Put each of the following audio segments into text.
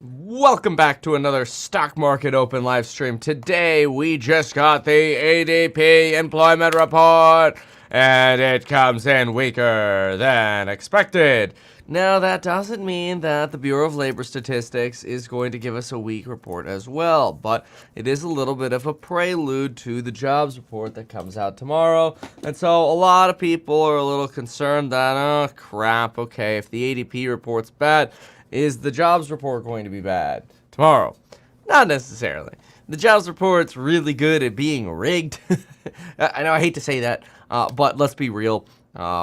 Welcome back to another Stock Market Open live stream. Today we just got the ADP employment report, and it comes in weaker than expected. Now, that doesn't mean that the Bureau of Labor Statistics is going to give us a weak report as well, but it is a little bit of a prelude to the jobs report that comes out tomorrow. And so a lot of people are a little concerned that, oh crap, okay, if the ADP report's bad, is the jobs report going to be bad tomorrow? Not necessarily. The jobs report's really good at being rigged. I know I hate to say that, but let's be real.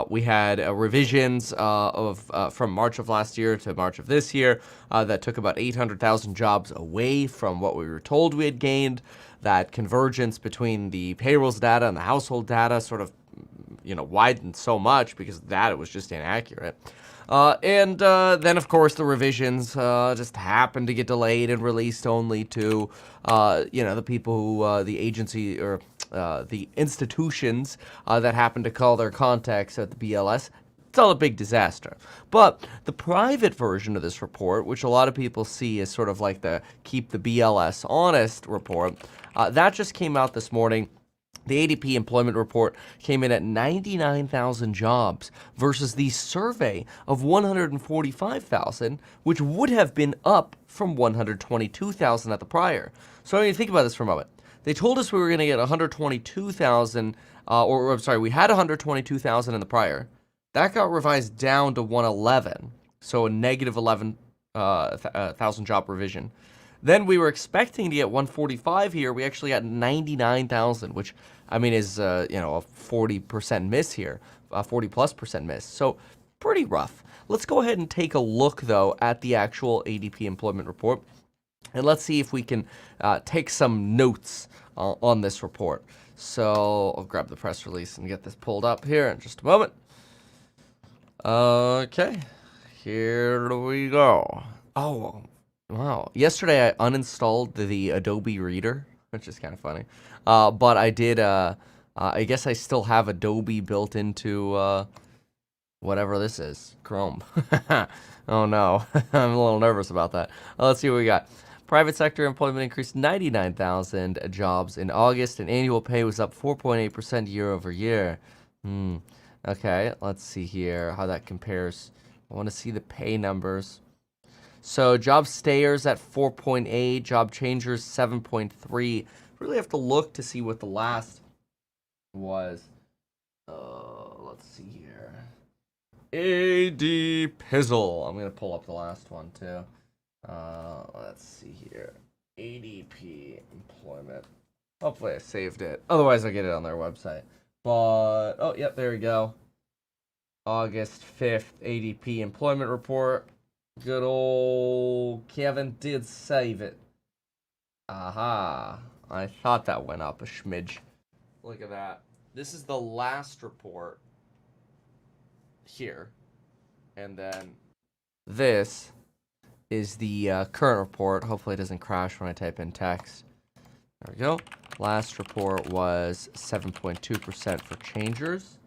We had revisions from March of last year to March of this year that took about 800,000 jobs away from what we were told we had gained. That convergence between the payrolls data and the household data sort of, widened so much because of that it was just inaccurate. And then, of course, the revisions just happened to get delayed and released only to, the people who, the agency or the institutions that happen to call their contacts at the BLS. It's all a big disaster. But the private version of this report, which a lot of people see as sort of like the keep the BLS honest report, that just came out this morning. The ADP employment report came in at 99,000 jobs versus the survey of 145,000, which would have been up from 122,000 at the prior. So I mean, think about this for a moment. They told us we were going to get 122,000, we had 122,000 in the prior. That got revised down to 111, so a negative 11,000 job revision. Then we were expecting to get 145 here. We actually got 99,000, which I mean is a 40% miss here, a 40+% miss. So pretty rough. Let's go ahead and take a look though at the actual ADP employment report, and let's see if we can take some notes on this report. So I'll grab the press release and get this pulled up here in just a moment. Okay, here we go. Oh. Wow. Yesterday I uninstalled the Adobe Reader, which is kind of funny. But I did, I guess I still have Adobe built into whatever this is, Chrome. Oh no, I'm a little nervous about that. Let's see what we got. Private sector employment increased 99,000 jobs in August, and annual pay was up 4.8% year over year. Okay, let's see here how that compares. I want to see the pay numbers. So job stayers at 4.8, job changers 7.3. Really have to look to see what the last was. Let's see here. AD Pizzle. I'm going to pull up the last one too. Let's see here. ADP employment. Hopefully I saved it. Otherwise I'll get it on their website. But, oh, yep, there we go. August 5th, ADP employment report. Good old Kevin did save it. Aha. I thought that went up a smidge. Look at that. This is the last report here. And then this is the current report. Hopefully it doesn't crash when I type in text. There we go. Last report was 7.2% for changers.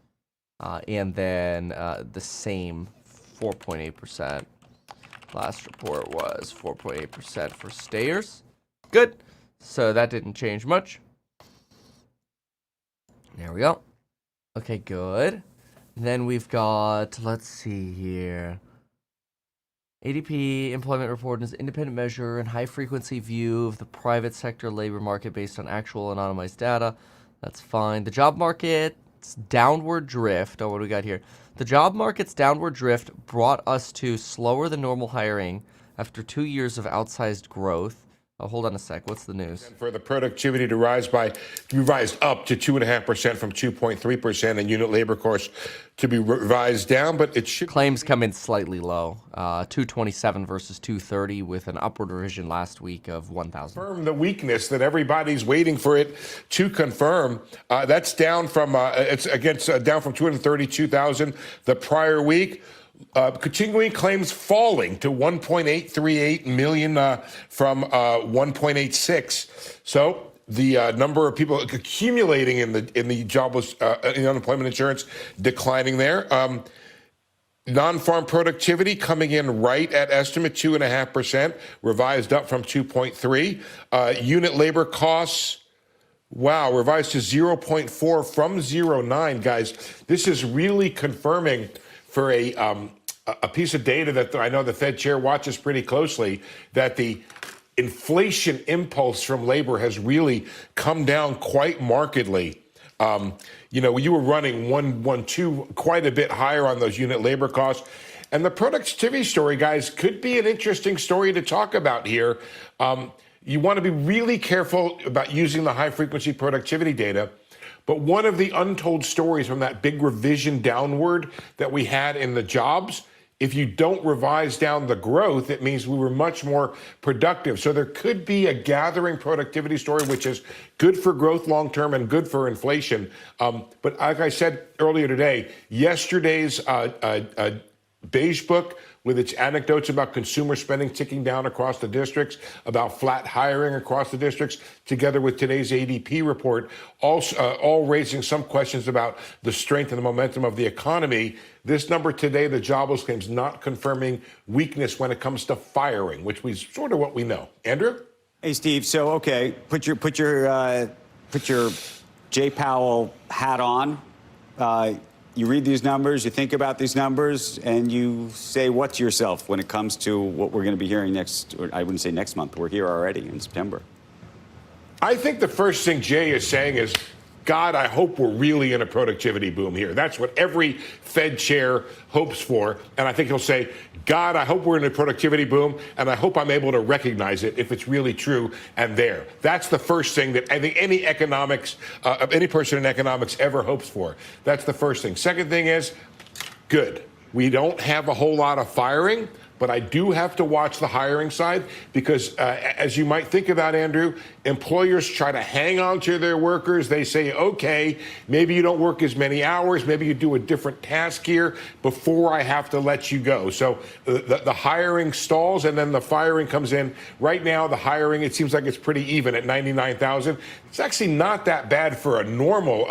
And then the same 4.8%. Last report was 4.8% for stayers. Good. So that didn't change much. There we go. Okay, good. Then we've got, let's see here. ADP employment report is an independent measure and high-frequency view of the private sector labor market based on actual anonymized data. That's fine. The job market's downward drift. Oh, what do we got here? The job market's downward drift brought us to slower than normal hiring after 2 years of outsized growth. Oh, hold on a sec. What's the news? For the productivity to rise to be revised up to 2.5% from 2.3%, and unit labor costs to be revised down, but it should. Claims come in slightly low, 227 versus 230, with an upward revision last week of 1,000. Confirm the weakness that everybody's waiting for it to confirm. That's down from down from 232,000 the prior week. Continuing claims falling to 1.838 million from 1.86. So the number of people accumulating in the jobless in unemployment insurance declining there. Non-farm productivity coming in right at estimate, 2.5%, revised up from 2.3. Unit labor costs, wow, revised to 0.4 from 0.9, guys. This is really confirming for a piece of data that I know the Fed chair watches pretty closely, that the inflation impulse from labor has really come down quite markedly. You were running 112 quite a bit higher on those unit labor costs. And the productivity story, guys, could be an interesting story to talk about here. You want to be really careful about using the high frequency productivity data. But one of the untold stories from that big revision downward that we had in the jobs, if you don't revise down the growth, it means we were much more productive. So there could be a gathering productivity story, which is good for growth long term and good for inflation. But like I said earlier today, yesterday's beige book with its anecdotes about consumer spending ticking down across the districts, about flat hiring across the districts, together with today's ADP report, all raising some questions about the strength and the momentum of the economy. This number today, the jobless claims, not confirming weakness when it comes to firing, which is sort of what we know. Andrew? Hey, Steve. So, okay, put your Jay Powell hat on. You read these numbers, you think about these numbers, and you say what to yourself when it comes to what we're going to be hearing next, or I wouldn't say next month, we're here already in September. I think the first thing Jay is saying is, God, I hope we're really in a productivity boom here. That's what every Fed chair hopes for. And I think he'll say, God, I hope we're in a productivity boom, and I hope I'm able to recognize it if it's really true and there. That's the first thing that I think any any person in economics ever hopes for. That's the first thing. Second thing is, good. We don't have a whole lot of firing, but I do have to watch the hiring side because, as you might think about, Andrew, employers try to hang on to their workers. They say, okay, maybe you don't work as many hours. Maybe you do a different task here before I have to let you go. So the hiring stalls and then the firing comes in. Right now, the hiring, it seems like it's pretty even at 99,000. It's actually not that bad for a normal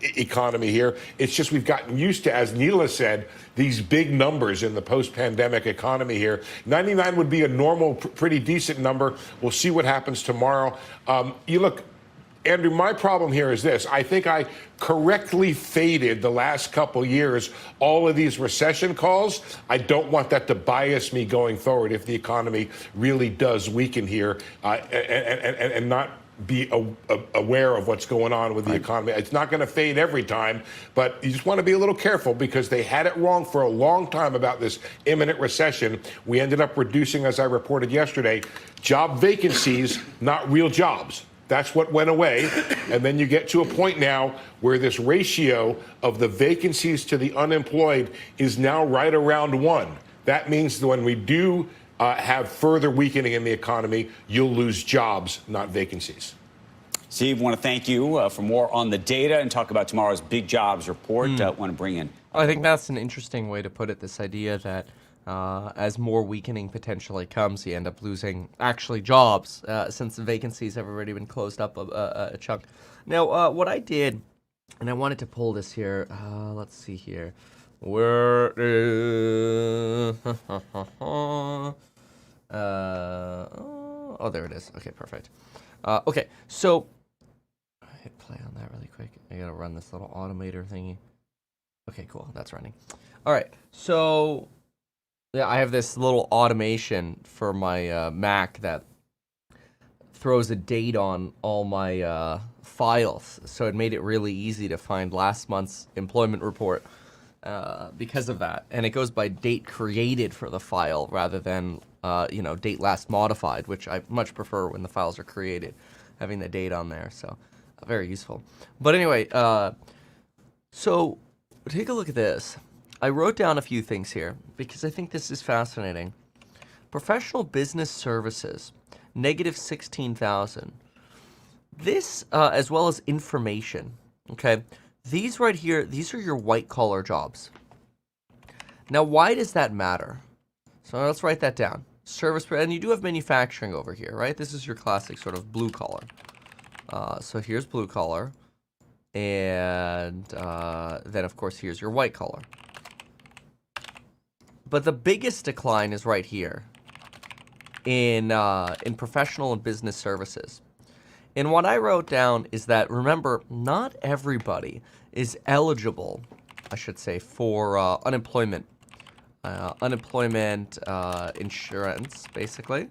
economy here. It's just we've gotten used to, as Neela said, these big numbers in the post-pandemic economy here. 99 would be a normal, pretty decent number. We'll see what happens tomorrow. You look, Andrew, my problem here is this. I think I correctly faded the last couple years all of these recession calls. I don't want that to bias me going forward if the economy really does weaken here and not be aware of what's going on with the economy. It's not going to fade every time, but you just want to be a little careful because they had it wrong for a long time about this imminent recession. We ended up reducing, as I reported yesterday, job vacancies, not real jobs. That's what went away. And then you get to a point now where this ratio of the vacancies to the unemployed is now right around 1. That means that when we do have further weakening in the economy, you'll lose jobs, not vacancies. Steve, want to thank you for more on the data and talk about tomorrow's big jobs report. Want to bring in. I think that's an interesting way to put it, this idea that as more weakening potentially comes, you end up losing actually jobs since the vacancies have already been closed up a chunk. Now, what I did, and I wanted to pull this here, let's see here. Where is... oh, there it is. Okay, perfect. Okay, so I hit play on that really quick. I gotta run this little automator thingy. Okay, cool. That's running. All right, so yeah, I have this little automation for my Mac that throws a date on all my files. So it made it really easy to find last month's employment report because of that. And it goes by date created for the file rather than date last modified, which I much prefer when the files are created, having the date on there. So very useful. But anyway, so take a look at this. I wrote down a few things here because I think this is fascinating. Professional business services, negative 16,000. This, as well as information, okay? These right here, these are your white-collar jobs. Now, why does that matter? So let's write that down. Service, and you do have manufacturing over here, right? This is your classic sort of blue-collar. So here's blue-collar. And then, of course, here's your white-collar. But the biggest decline is right here in professional and business services. And what I wrote down is that, remember, not everybody is eligible, I should say, for unemployment insurance, basically,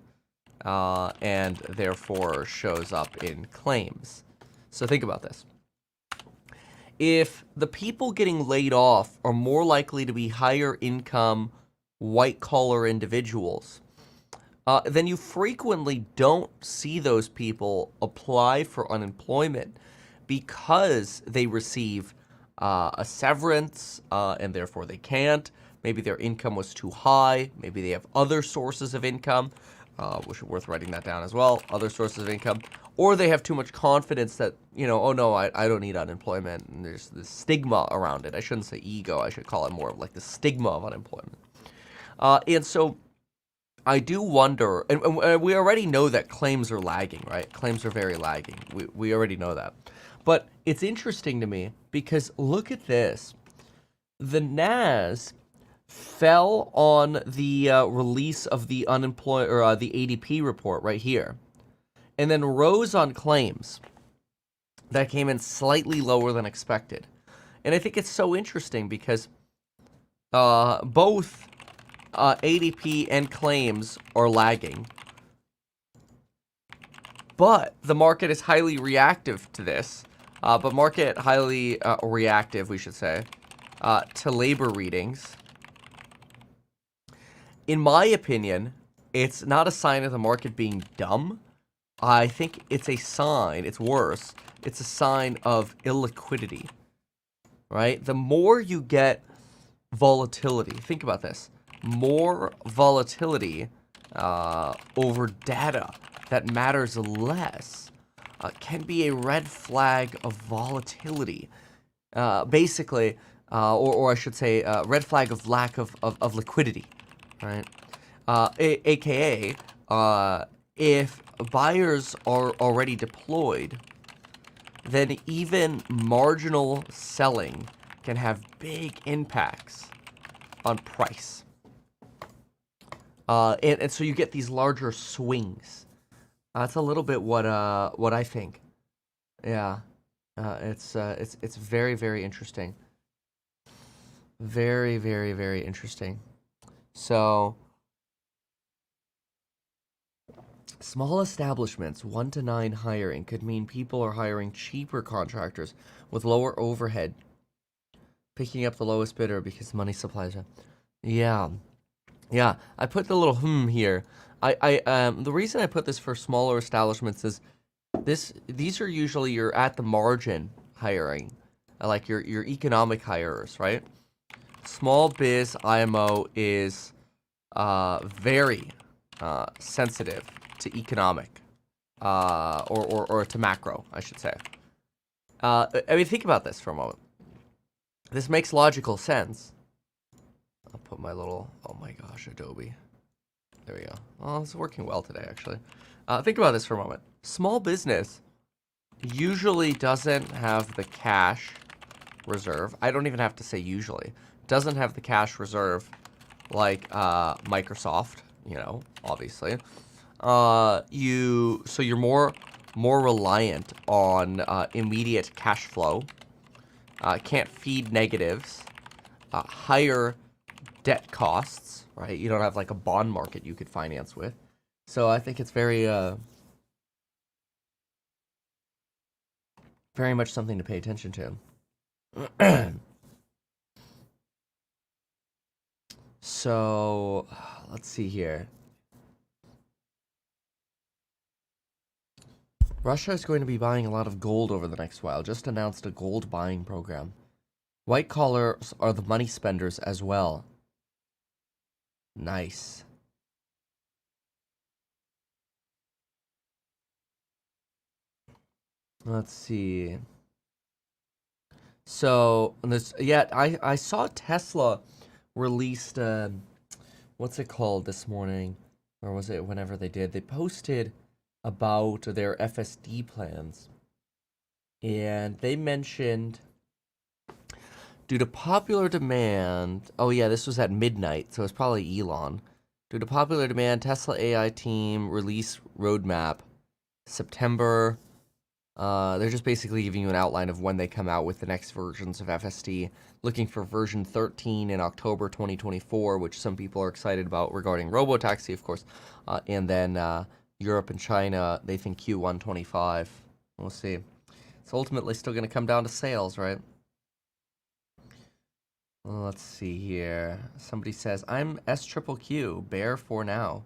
and therefore shows up in claims. So think about this. If the people getting laid off are more likely to be higher income, white-collar individuals, then you frequently don't see those people apply for unemployment because they receive a severance and therefore they can't. Maybe their income was too high. Maybe they have other sources of income, which is worth writing that down as well, other sources of income. Or they have too much confidence that, oh no, I don't need unemployment. And there's this stigma around it. I shouldn't say ego. I should call it more of like the stigma of unemployment. And so I do wonder, and we already know that claims are lagging, right? Claims are very lagging. We already know that. But it's interesting to me because look at this. The NAS fell on the release of the the ADP report right here, and then rose on claims that came in slightly lower than expected. And I think it's so interesting because both ADP and claims are lagging, but the market is highly reactive to this. Reactive, we should say, to labor readings. In my opinion, it's not a sign of the market being dumb. I think it's a sign, it's worse, it's a sign of illiquidity, right? The more you get volatility, think about this, more volatility over data that matters less can be a red flag of volatility. Basically, or I should say, red flag of lack of liquidity, right? AKA, if buyers are already deployed, then even marginal selling can have big impacts on price. And so you get these larger swings. That's a little bit what I think. Yeah, it's very, very interesting. Very, very, very interesting. So, small establishments, 1 to 9 hiring, could mean people are hiring cheaper contractors with lower overhead, picking up the lowest bidder because money supplies are. Yeah. Yeah, I put the little here. The reason I put this for smaller establishments is these are usually your at the margin hiring, like your economic hirers, right? Small biz IMO is very sensitive to economic or to macro, I should say. I mean, think about this for a moment. This makes logical sense. I'll put my little, oh my gosh, Adobe. There we go. Oh, it's working well today, actually. Think about this for a moment. Small business usually doesn't have the cash reserve. I don't even have to say usually. Doesn't have the cash reserve like Microsoft, obviously. So you're more reliant on immediate cash flow. Can't feed negatives. Higher debt costs, right? You don't have like a bond market you could finance with. So I think it's very very much something to pay attention to. So let's see here. Russia is going to be buying a lot of gold over the next while. Just announced a gold buying program. White collars are the money spenders as well. Nice. Let's see. So I saw Tesla released what's it called this morning, or was it whenever they did? They posted about their FSD plans, and they mentioned Due to popular demand, oh yeah, this was at midnight, so it's probably Elon. Due to popular demand, Tesla AI team release roadmap September. They're just basically giving you an outline of when they come out with the next versions of FSD. Looking for version 13 in October 2024, which some people are excited about regarding Robotaxi, of course. And then Europe and China, they think Q1 25. We'll see. It's ultimately still going to come down to sales, right? Well, let's see here. Somebody says, I'm SQQQ, bear for now.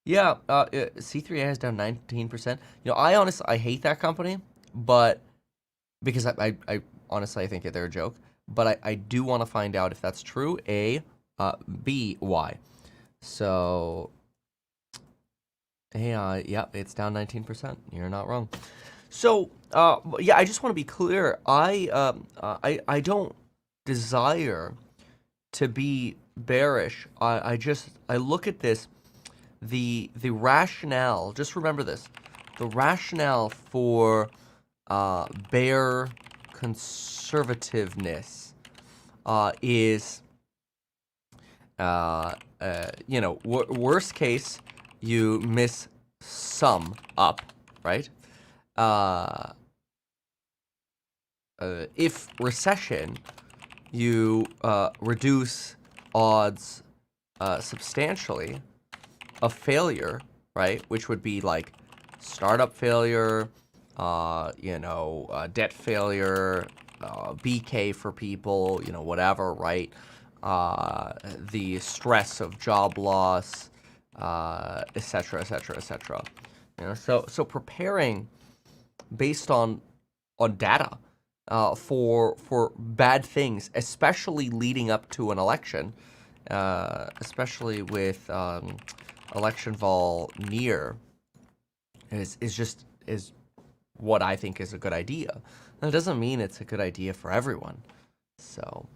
Yeah, C3AI is down 19%. You know, I hate that company, but because I honestly I think they're a joke. But I do want to find out if that's true. A, B, why. So AI, yep, it's down 19%. You're not wrong. So yeah, I just want to be clear. I don't desire to be bearish. I look at this. The rationale, just remember this, the rationale for bear conservativeness is, you know, worst case, you miss some up, right? If recession, you reduce odds substantially of failure, right? Which would be like startup failure, you know, debt failure, BK for people, you know, whatever, right? The stress of job loss, et cetera, et cetera, et cetera. You know, so preparing based on data for bad things, especially leading up to an election, especially with election vol near, is what I think is a good idea. That doesn't mean it's a good idea for everyone. So,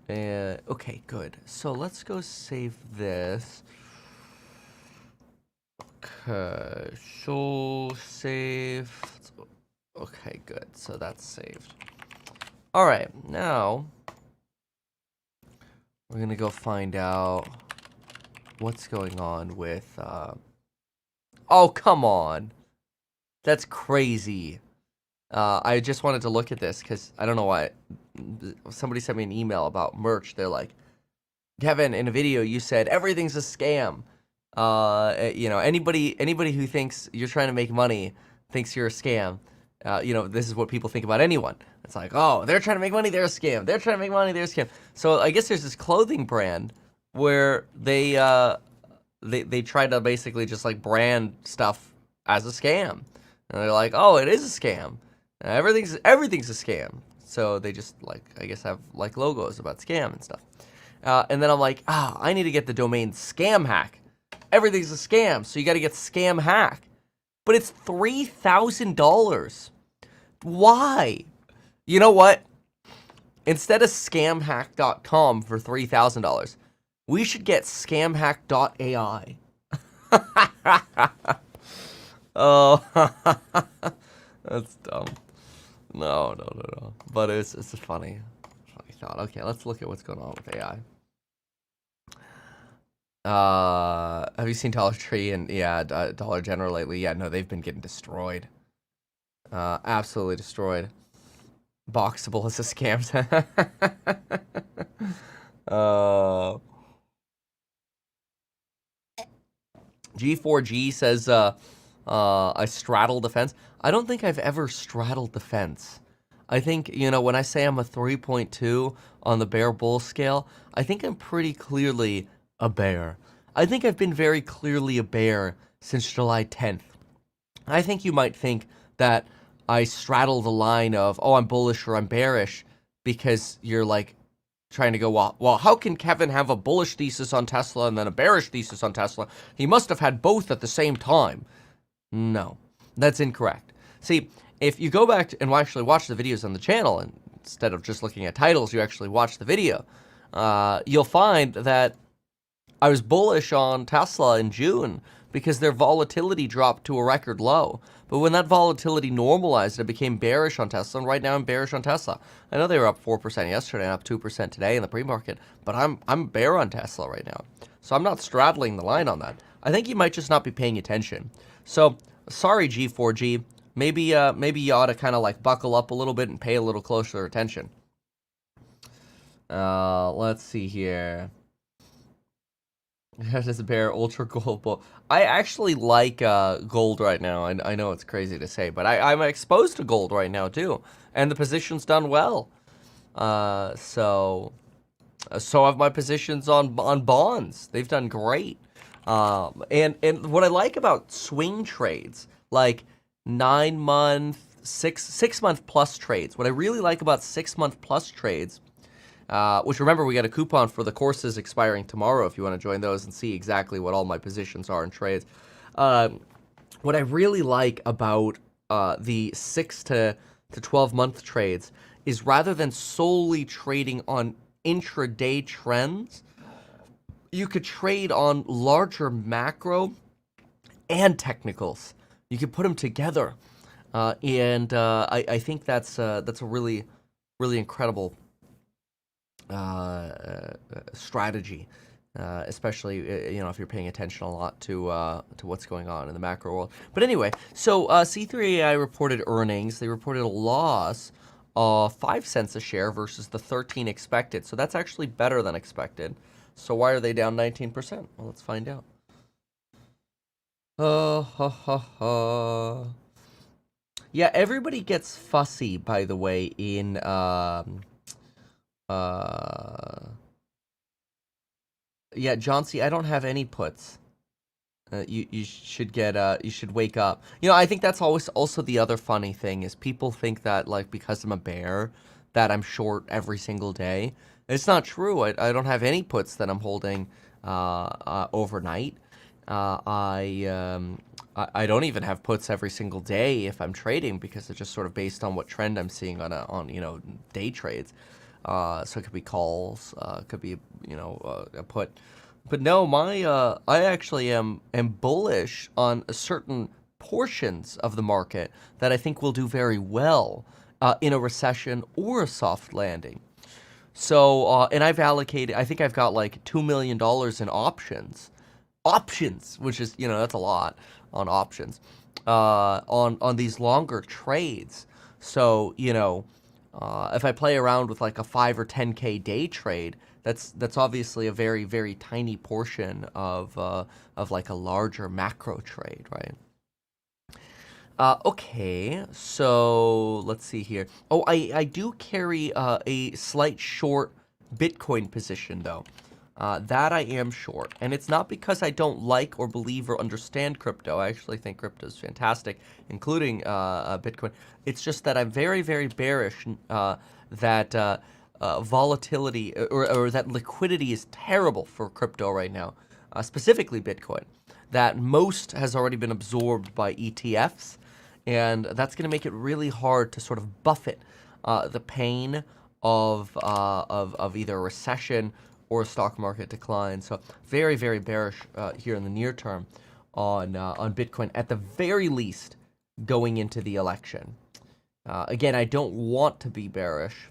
okay, good. So let's go save this. Okay, so save. Okay, good. So that's saved. All right, now we're gonna go find out what's going on with. Oh, come on, that's crazy. I just wanted to look at this because I don't know why. Somebody sent me an email about merch. They're like, Kevin, in a video you said everything's a scam. You know, anybody who thinks you're trying to make money thinks you're a scam. You know, this is what people think about anyone. It's like, oh, they're trying to make money, they're a scam. They're trying to make money, they're a scam. So I guess there's this clothing brand where they try to basically just like brand stuff as a scam. And they're like, oh, it is a scam. Everything's a scam. So they just like, I guess, have like logos about scam and stuff. And then I'm like, I need to get the domain scam hack. Everything's a scam, so you got to get scam hack. But it's $3,000. Why? You know what? Instead of scamhack.com for $3,000, we should get scamhack.ai. Oh, that's dumb. No. But it's a funny thought. Okay, let's look at what's going on with AI. Have you seen Dollar Tree and Dollar General lately? Yeah, no, they've been getting destroyed. Absolutely destroyed. Boxable is a scam. G4G says, I straddle the fence. I don't think I've ever straddled the fence. I think, you know, when I say I'm a 3.2 on the bear bull scale, I think I'm pretty clearly a bear. I think I've been very clearly a bear since July 10th. I think you might think that I straddle the line of, oh, I'm bullish or I'm bearish, because you're like trying to go, well, how can Kevin have a bullish thesis on Tesla and then a bearish thesis on Tesla? He must have had both at the same time. No, that's incorrect. See, if you go back and actually watch the videos on the channel, and instead of just looking at titles, you actually watch the video, you'll find that I was bullish on Tesla in June because their volatility dropped to a record low. But when that volatility normalized, it became bearish on Tesla, and right now I'm bearish on Tesla. I know they were up 4% yesterday and up 2% today in the pre-market, but I'm bear on Tesla right now. So I'm not straddling the line on that. I think you might just not be paying attention. So sorry, G4G. Maybe you ought to kind of like buckle up a little bit and pay a little closer attention. Let's see here. That is a bear ultra gold bull. I actually like gold right now. I know it's crazy to say, but I'm exposed to gold right now too, and the position's done well. So have my positions on bonds. They've done great. And what I like about swing trades, like 9 month, 6 month plus trades. What I really like about 6 month plus trades. Which, remember, we got a coupon for the courses expiring tomorrow if you want to join those and see exactly what all my positions are in trades. What I really like about the 6 to 12 month trades is rather than solely trading on intraday trends, you could trade on larger macro and technicals. You could put them together. And I think that's a really, really incredible strategy, especially if you're paying attention a lot to what's going on in the macro world. But anyway, so C3AI reported earnings. They reported a loss of 5 cents a share versus the 13 expected. So that's actually better than expected. So why are they down 19%? Well, let's find out. Yeah, everybody gets fussy, by the way, in yeah, John C, I don't have any puts. You should get you should wake up. I think that's always also the other funny thing is people think that like because I'm a bear that I'm short every single day. It's not true. I don't have any puts that I'm holding overnight. I don't even have puts every single day if I'm trading because it's just sort of based on what trend I'm seeing on day trades. So it could be calls, could be a put, but no, I actually am bullish on certain portions of the market that I think will do very well in a recession or a soft landing. So and I've allocated, I think I've got like $2 million in options, which is that's a lot on options on these longer trades. So if I play around with like a 5 or 10K day trade, that's obviously a very, very tiny portion of like a larger macro trade, right? Okay, so let's see here. Oh, I do carry a slight short Bitcoin position though. That I am short, and it's not because I don't like or believe or understand crypto. I actually think crypto is fantastic, including Bitcoin. It's just that I'm very, very bearish that volatility or that liquidity is terrible for crypto right now, specifically Bitcoin. That most has already been absorbed by ETFs, and that's going to make it really hard to sort of buffet the pain of either a recession or a stock market decline. So very, very bearish here in the near term on Bitcoin, at the very least going into the election. Again, I don't want to be bearish,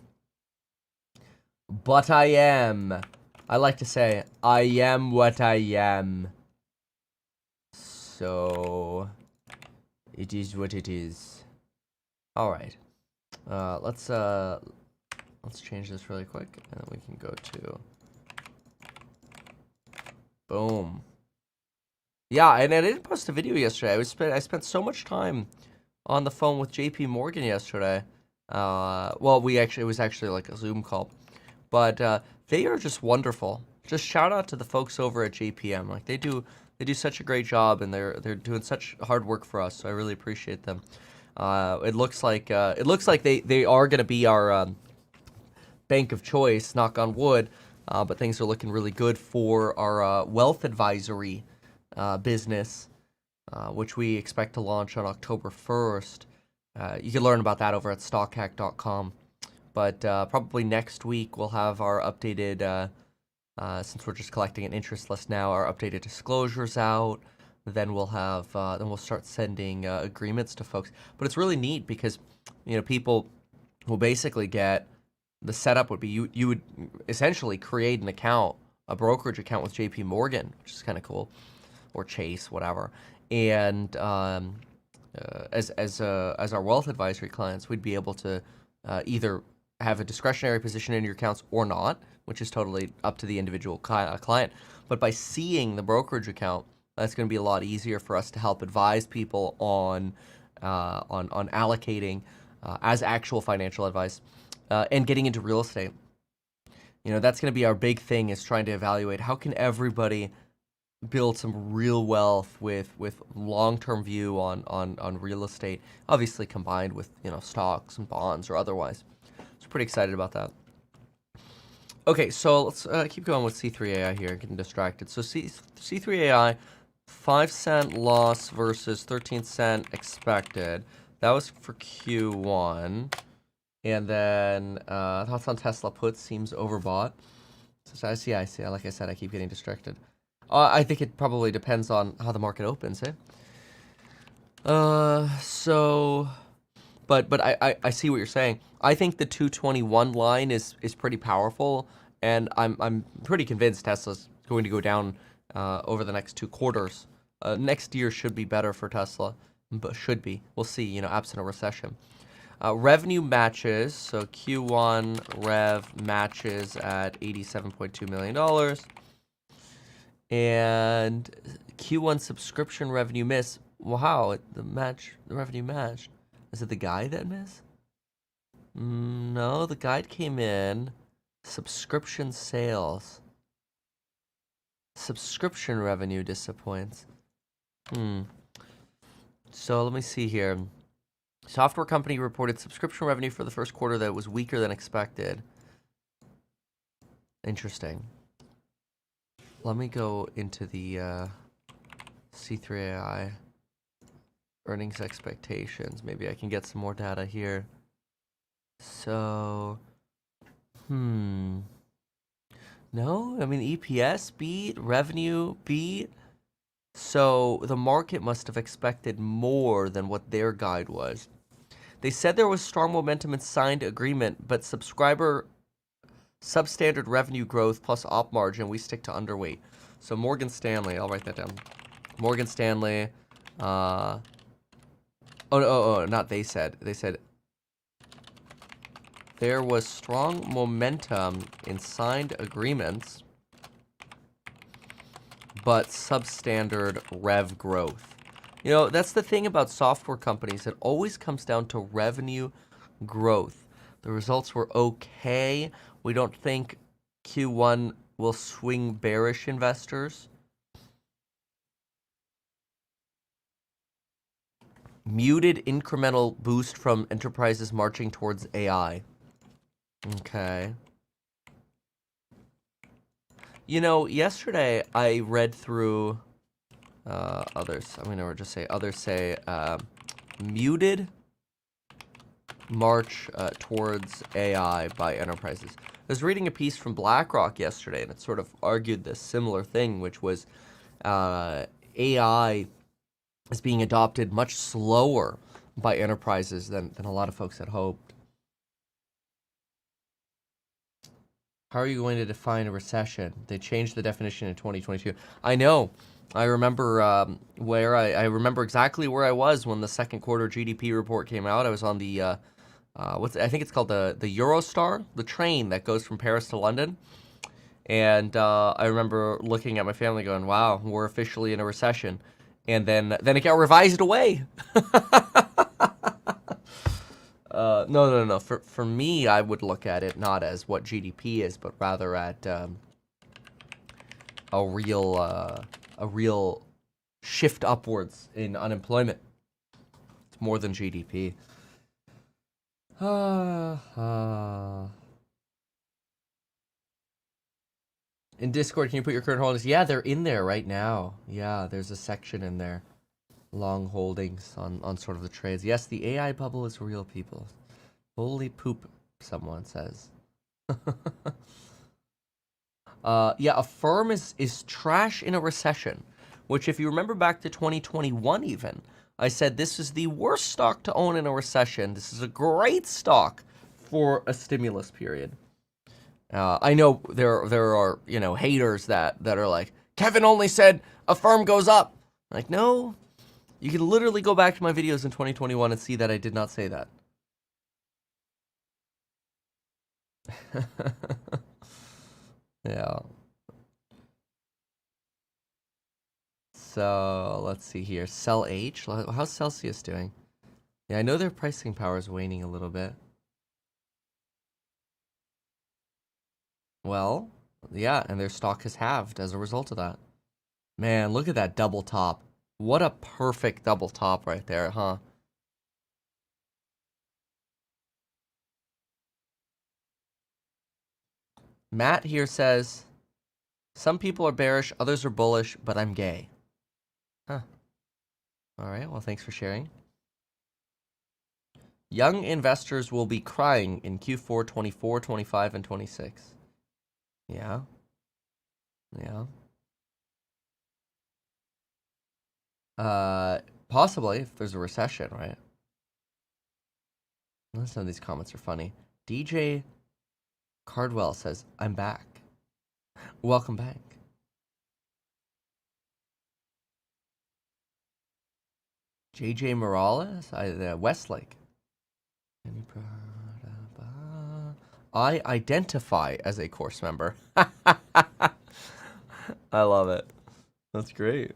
but I am. I like to say, I am what I am. So it is what it is. All right. Let's change this really quick, and then we can go to. Boom. Yeah, and I didn't post a video yesterday. I spent so much time on the phone with JP Morgan yesterday. Well, it was actually like a Zoom call, but they are just wonderful. Just shout out to the folks over at JPM. Like they do such a great job, and they're doing such hard work for us. So I really appreciate them. It looks like they are going to be our bank of choice. Knock on wood. But things are looking really good for our wealth advisory business, which we expect to launch on October 1st. You can learn about that over at stockhack.com. But probably next week we'll have our updated, since we're just collecting an interest list now, our updated disclosures out. then we'll start sending agreements to folks. But it's really neat because people will basically get the setup would be you would essentially create an account, a brokerage account with JP Morgan, which is kind of cool, or Chase, whatever. And as our wealth advisory clients, we'd be able to either have a discretionary position in your accounts or not, which is totally up to the individual client. But by seeing the brokerage account, that's going to be a lot easier for us to help advise people on allocating as actual financial advice and getting into real estate. That's going to be our big thing, is trying to evaluate how can everybody build some real wealth with long-term view on real estate, obviously combined with stocks and bonds or otherwise. So pretty excited about that. Okay, so let's keep going with C3AI here, getting distracted. So C3AI, 5-cent loss versus 13-cent expected. That was for Q1. And then thoughts on Tesla puts, seems overbought. So I see. Like I said, I keep getting distracted. I think it probably depends on how the market opens, eh? But I see what you're saying. I think the 221 line is pretty powerful, and I'm pretty convinced Tesla's going to go down over the next 2 quarters. Next year should be better for Tesla, but should be. We'll see, absent a recession. Revenue matches, so Q1 rev matches at $87.2 million. And Q1 subscription revenue miss. Wow, the revenue matched. Is it the guide that missed? No, the guide came in. Subscription sales. Subscription revenue disappoints. So let me see here. Software company reported subscription revenue for the first quarter that was weaker than expected. Interesting. Let me go into the C3AI earnings expectations. Maybe I can get some more data here. So, no, I mean EPS beat, revenue beat. So the market must have expected more than what their guide was. They said there was strong momentum in signed agreement, but substandard revenue growth plus op margin, we stick to underweight. So Morgan Stanley, I'll write that down. Morgan Stanley, not they said. They said there was strong momentum in signed agreements, but substandard rev growth. That's the thing about software companies. It always comes down to revenue growth. The results were okay. We don't think Q1 will swing bearish investors. Muted incremental boost from enterprises marching towards AI. Okay. Yesterday I read through others. I'm going to just say others say muted march towards AI by enterprises. I was reading a piece from BlackRock yesterday, and it sort of argued this similar thing, which was AI is being adopted much slower by enterprises than a lot of folks had hoped. How are you going to define a recession? They changed the definition in 2022. I know. I remember I remember exactly where I was when the second quarter GDP report came out. I was on the I think it's called the Eurostar, the train that goes from Paris to London. And I remember looking at my family going, "Wow, we're officially in a recession." And then it got revised away. No. For me, I would look at it not as what GDP is, but rather at a real shift upwards in unemployment. It's more than GDP. In Discord, can you put your current holdings? Yeah, they're in there right now. Yeah, there's a section in there. Long holdings on sort of the trades. Yes, the AI bubble is real, people. Holy poop, someone says. Yeah, a firm is trash in a recession which if you remember back to 2021 even, I said this is the worst stock to own in a recession. This is a great stock for a stimulus period. I know there are, you know, haters that are like, Kevin only said a firm goes up. Like, no, you can literally go back to my videos in 2021 and see that I did not say that. Yeah. So let's see here. Sell H. How's Celsius doing? Yeah, I know their pricing power is waning a little bit. Well, yeah, and their stock has halved as a result of that. Man, look at that double top. What a perfect double top right there, huh? Matt here says, some people are bearish, others are bullish, but I'm gay. Huh. All right, well, thanks for sharing. Young investors will be crying in Q4 24, 25, and 26. Yeah. Yeah. Possibly, if there's a recession, right? Some of these comments are funny. DJ Cardwell says, I'm back. Welcome back. JJ Morales, Westlake. I identify as a course member. I love it. That's great.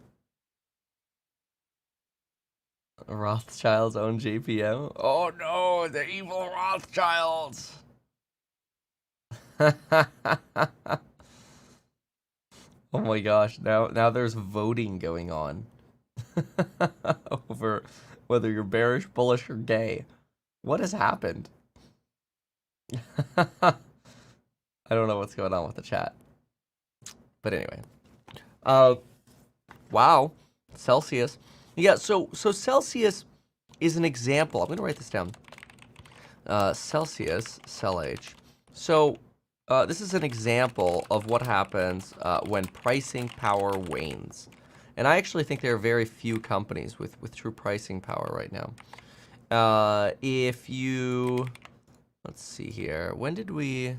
Rothschilds own JPM. Oh no, the evil Rothschilds. Oh my gosh, now there's voting going on over whether you're bearish, bullish, or gay. What has happened? I don't know what's going on with the chat. But anyway. Wow. Celsius. Yeah, so Celsius is an example. I'm going to write this down. Celsius, CellH. So this is an example of what happens when pricing power wanes. And I actually think there are very few companies with true pricing power right now. If you... Let's see here. When did we... I'm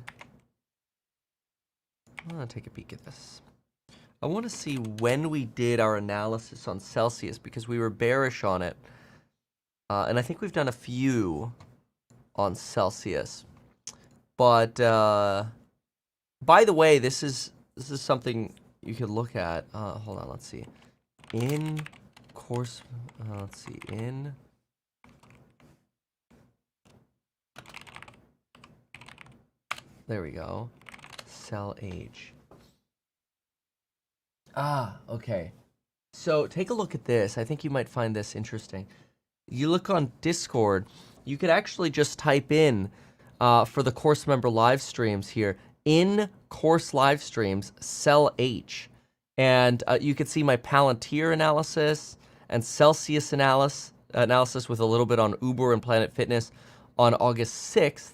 going to take a peek at this. I want to see when we did our analysis on Celsius because we were bearish on it. And I think we've done a few on Celsius. But by the way, this is something you could look at. Hold on, let's see. In course, let's see. In there we go. Cell H. Ah, okay. So take a look at this. I think you might find this interesting. You look on Discord, you could actually just type in for the course member live streams here, in course live streams, Cell H. And you could see my Palantir analysis and Celsius analysis with a little bit on Uber and Planet Fitness on August 6th.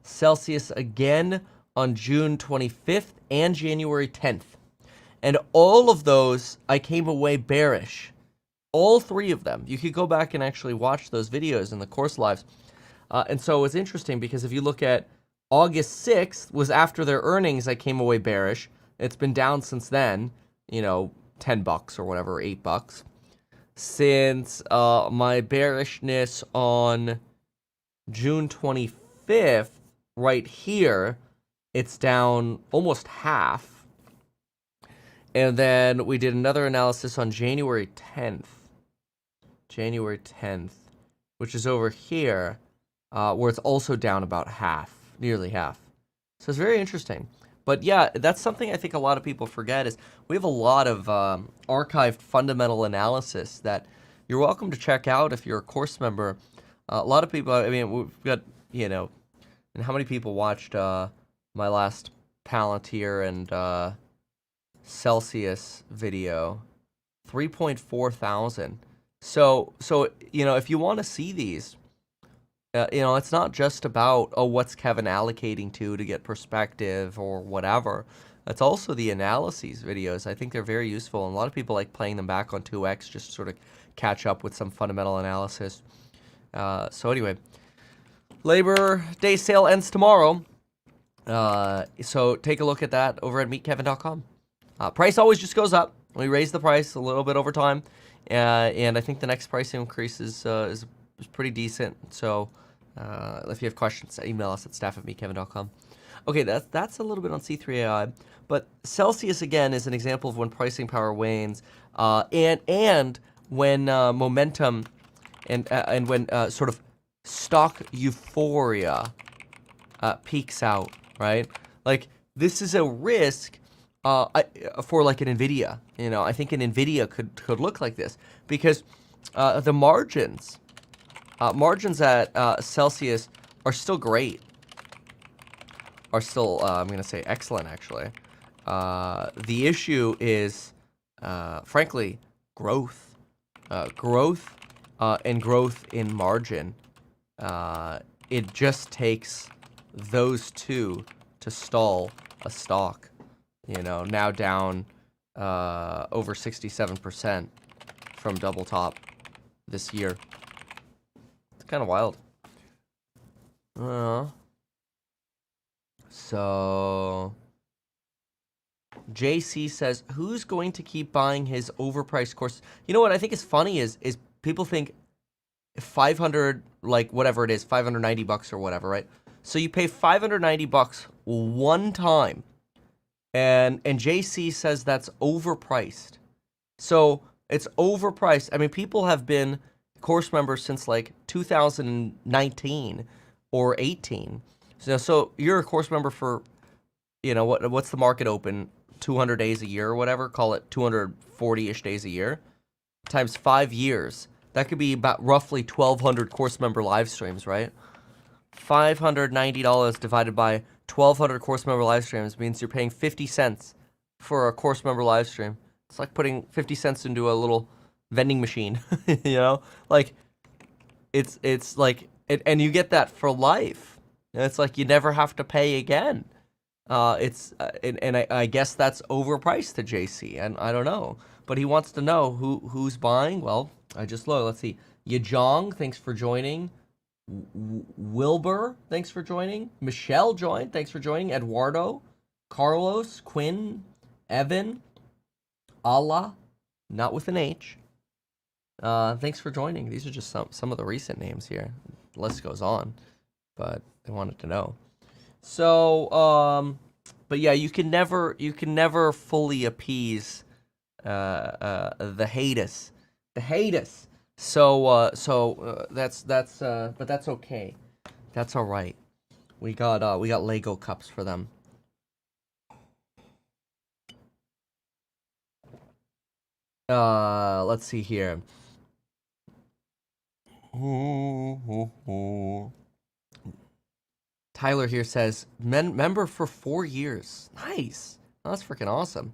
Celsius again on June 25th and January 10th. And all of those, I came away bearish. All three of them. You could go back and actually watch those videos in the course lives. And so it's interesting because if you look at August 6th was after their earnings, I came away bearish. It's been down since then, you know, $10 or whatever, $8. Since my bearishness on June 25th, right here, it's down almost half. And then we did another analysis on January 10th. January 10th, which is over here, where it's also down about half, nearly half. So it's very interesting. But yeah, that's something I think a lot of people forget is we have a lot of archived fundamental analysis that you're welcome to check out if you're a course member. A lot of people, I mean, we've got, you know, and how many people watched my last Palantir and Celsius video? 3.4 thousand. So you know, if you want to see these, you know, it's not just about, oh, what's Kevin allocating to get perspective or whatever. It's also the analyses videos. I think they're very useful, and a lot of people like playing them back on 2x just to sort of catch up with some fundamental analysis. So anyway, Labor Day sale ends tomorrow. So take a look at that over at meetkevin.com. Price always just goes up. We raise the price a little bit over time, and I think the next price increase is pretty decent. So if you have questions, email us at staff@meetkevin.com. Okay, that's a little bit on C3AI, but Celsius again is an example of when pricing power wanes, and when momentum and when sort of stock euphoria peaks out, right? Like, this is a risk for like an NVIDIA. You know, I think an NVIDIA could look like this because the margins at Celsius are still great, are still, I'm going to say excellent, actually. The issue is, frankly, growth. Growth and growth in margin. It just takes those two to stall a stock. You know, now down over 67% from double top this year. It's kind of wild. So JC says, who's going to keep buying his overpriced courses? You know what I think is funny is people think 500, like whatever it is, $590 or whatever, right? So you pay $590 one time, and JC says that's overpriced. So it's overpriced. I mean, people have been course members since like 2019 or 18. So you're a course member for, you know, what's the market open? 200 days a year or whatever, call it 240-ish days a year, times 5 years. That could be about roughly 1,200 course member live streams, right? $590 divided by 1,200 course member live streams means you're paying 50 cents for a course member live stream. It's like putting 50 cents into a little vending machine, you know? Like, it's like, and you get that for life. And it's like you never have to pay again. I guess that's overpriced to JC, and I don't know. But he wants to know who's buying. Well, I just look. Let's see. Yajong, thanks for joining. Wilbur, thanks for joining. Michelle joined, thanks for joining. Eduardo, Carlos, Quinn, Evan, Allah, not with an H. Thanks for joining. These are just some of the recent names here. The list goes on, but I wanted to know. So, but yeah, you can never fully appease the haters. So but that's okay. That's all right. We got Lego cups for them. Let's see here. Tyler here says, member for 4 years. Nice. Oh, that's freaking awesome.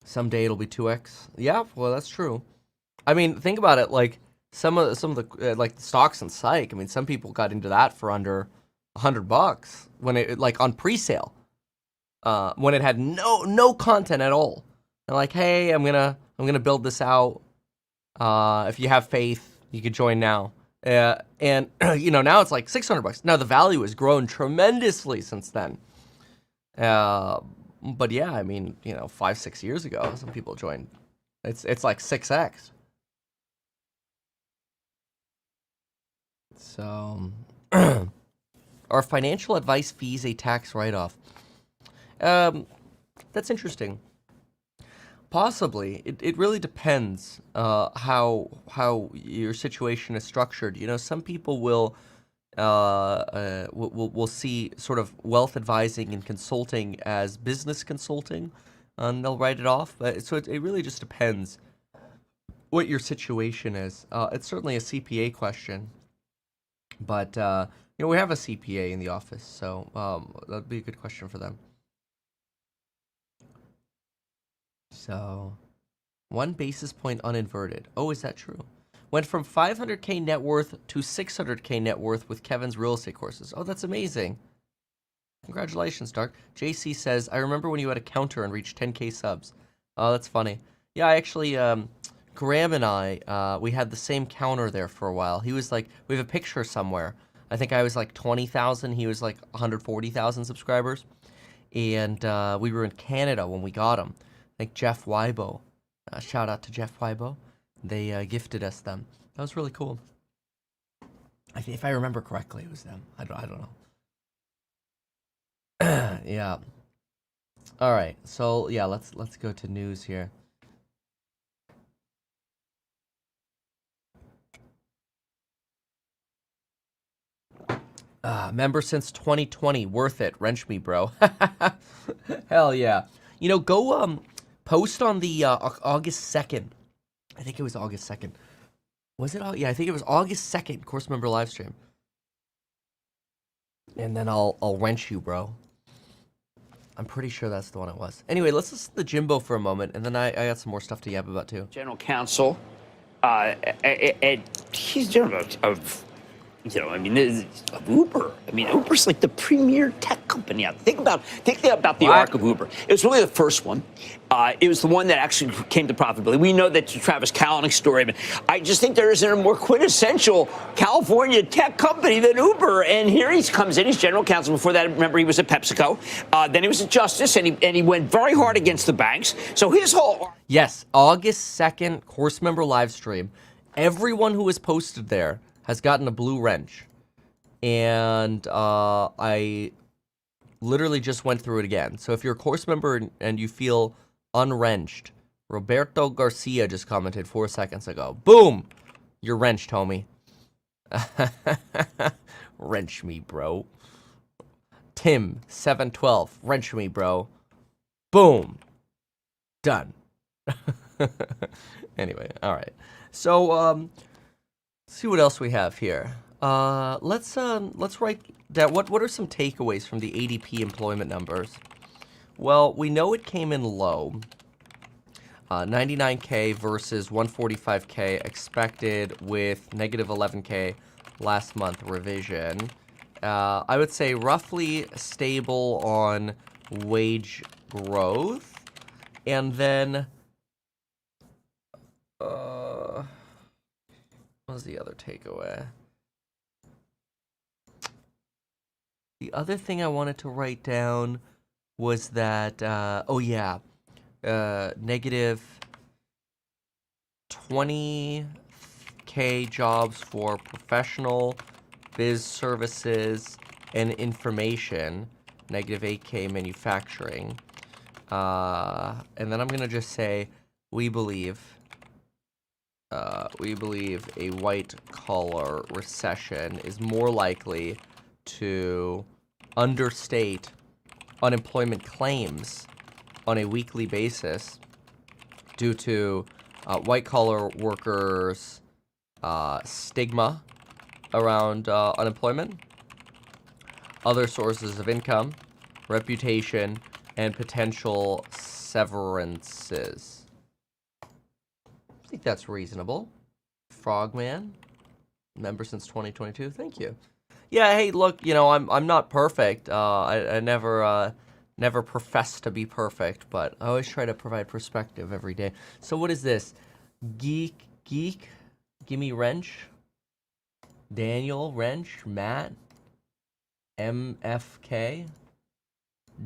Someday it'll be 2x. Yeah, well, that's true. I mean, think about it. Like some of the like the stocks and psych. I mean, some people got into that for under $100 when it like on pre-sale. When it had no content at all. They're like, hey, I'm gonna build this out. If you have faith, you could join now. And you know, now it's like $600. Now the value has grown tremendously since then. But yeah, I mean, you know, 5-6 years ago, some people joined. It's like 6x. So, are financial advice fees a tax write-off? That's interesting. Possibly. It really depends how your situation is structured. You know, some people will see sort of wealth advising and consulting as business consulting, and they'll write it off. So it really just depends what your situation is. It's certainly a CPA question, but you know, we have a CPA in the office, so that'd be a good question for them. So, 1 basis point uninverted. Oh, is that true? Went from 500K net worth to 600K net worth with Kevin's real estate courses. Oh, that's amazing. Congratulations, Dark. JC says, I remember when you had a counter and reached 10K subs. Oh, that's funny. Yeah, I actually, Graham and I, we had the same counter there for a while. He was like, we have a picture somewhere. I think I was like 20,000. He was like 140,000 subscribers. And we were in Canada when we got him. I think Jeff Wybo. Shout out to Jeff Wybo. They gifted us them. That was really cool. If I remember correctly, it was them. I don't know. Yeah. All right. So yeah, let's go to news here. Member since 2020, worth it. Wrench me, bro. Hell yeah. You know, go post on the August 2nd. I think it was August 2nd. Was it? Yeah, I think it was August 2nd. Course member live stream. And then I'll wrench you, bro. I'm pretty sure that's the one it was. Anyway, let's listen to Jimbo for a moment, and then I got some more stuff to yap about too. General counsel, and he's general of Uber. I mean, Uber's like the premier tech company out there. Think about the arc of Uber. It was really the first one. It was the one that actually came to profitability. We know that Travis Kalanick's story, but I just think there isn't a more quintessential California tech company than Uber. And here he comes in. He's general counsel. Before that, remember, he was at PepsiCo. Then he was at Justice, and he went very hard against the banks. So his whole... Yes, August 2nd, course member live stream. Everyone who was posted there has gotten a blue wrench. And I literally just went through it again. So if you're a course member and you feel unwrenched, Roberto Garcia just commented 4 seconds ago. Boom! You're wrenched, homie. Wrench me, bro. Tim, 712. Wrench me, bro. Boom. Done. Anyway, all right. So, see what else we have here. Let's write down what are some takeaways from the ADP employment numbers. Well, we know it came in low. 99K versus 145K expected with negative 11K last month revision. I would say roughly stable on wage growth. And then what was the other takeaway? The other thing I wanted to write down was that, negative 20K jobs for professional, biz services, and information, negative 8K manufacturing. And then I'm going to just say, we believe a white-collar recession is more likely to understate unemployment claims on a weekly basis due to white-collar workers' stigma around unemployment, other sources of income, reputation, and potential severances. I think that's reasonable. Frogman, member since 2022. Thank you. Yeah, hey, look, you know, I'm not perfect. I never profess to be perfect, but I always try to provide perspective every day. So what is this? Geek, Gimme Wrench, Daniel Wrench, Matt, MFK,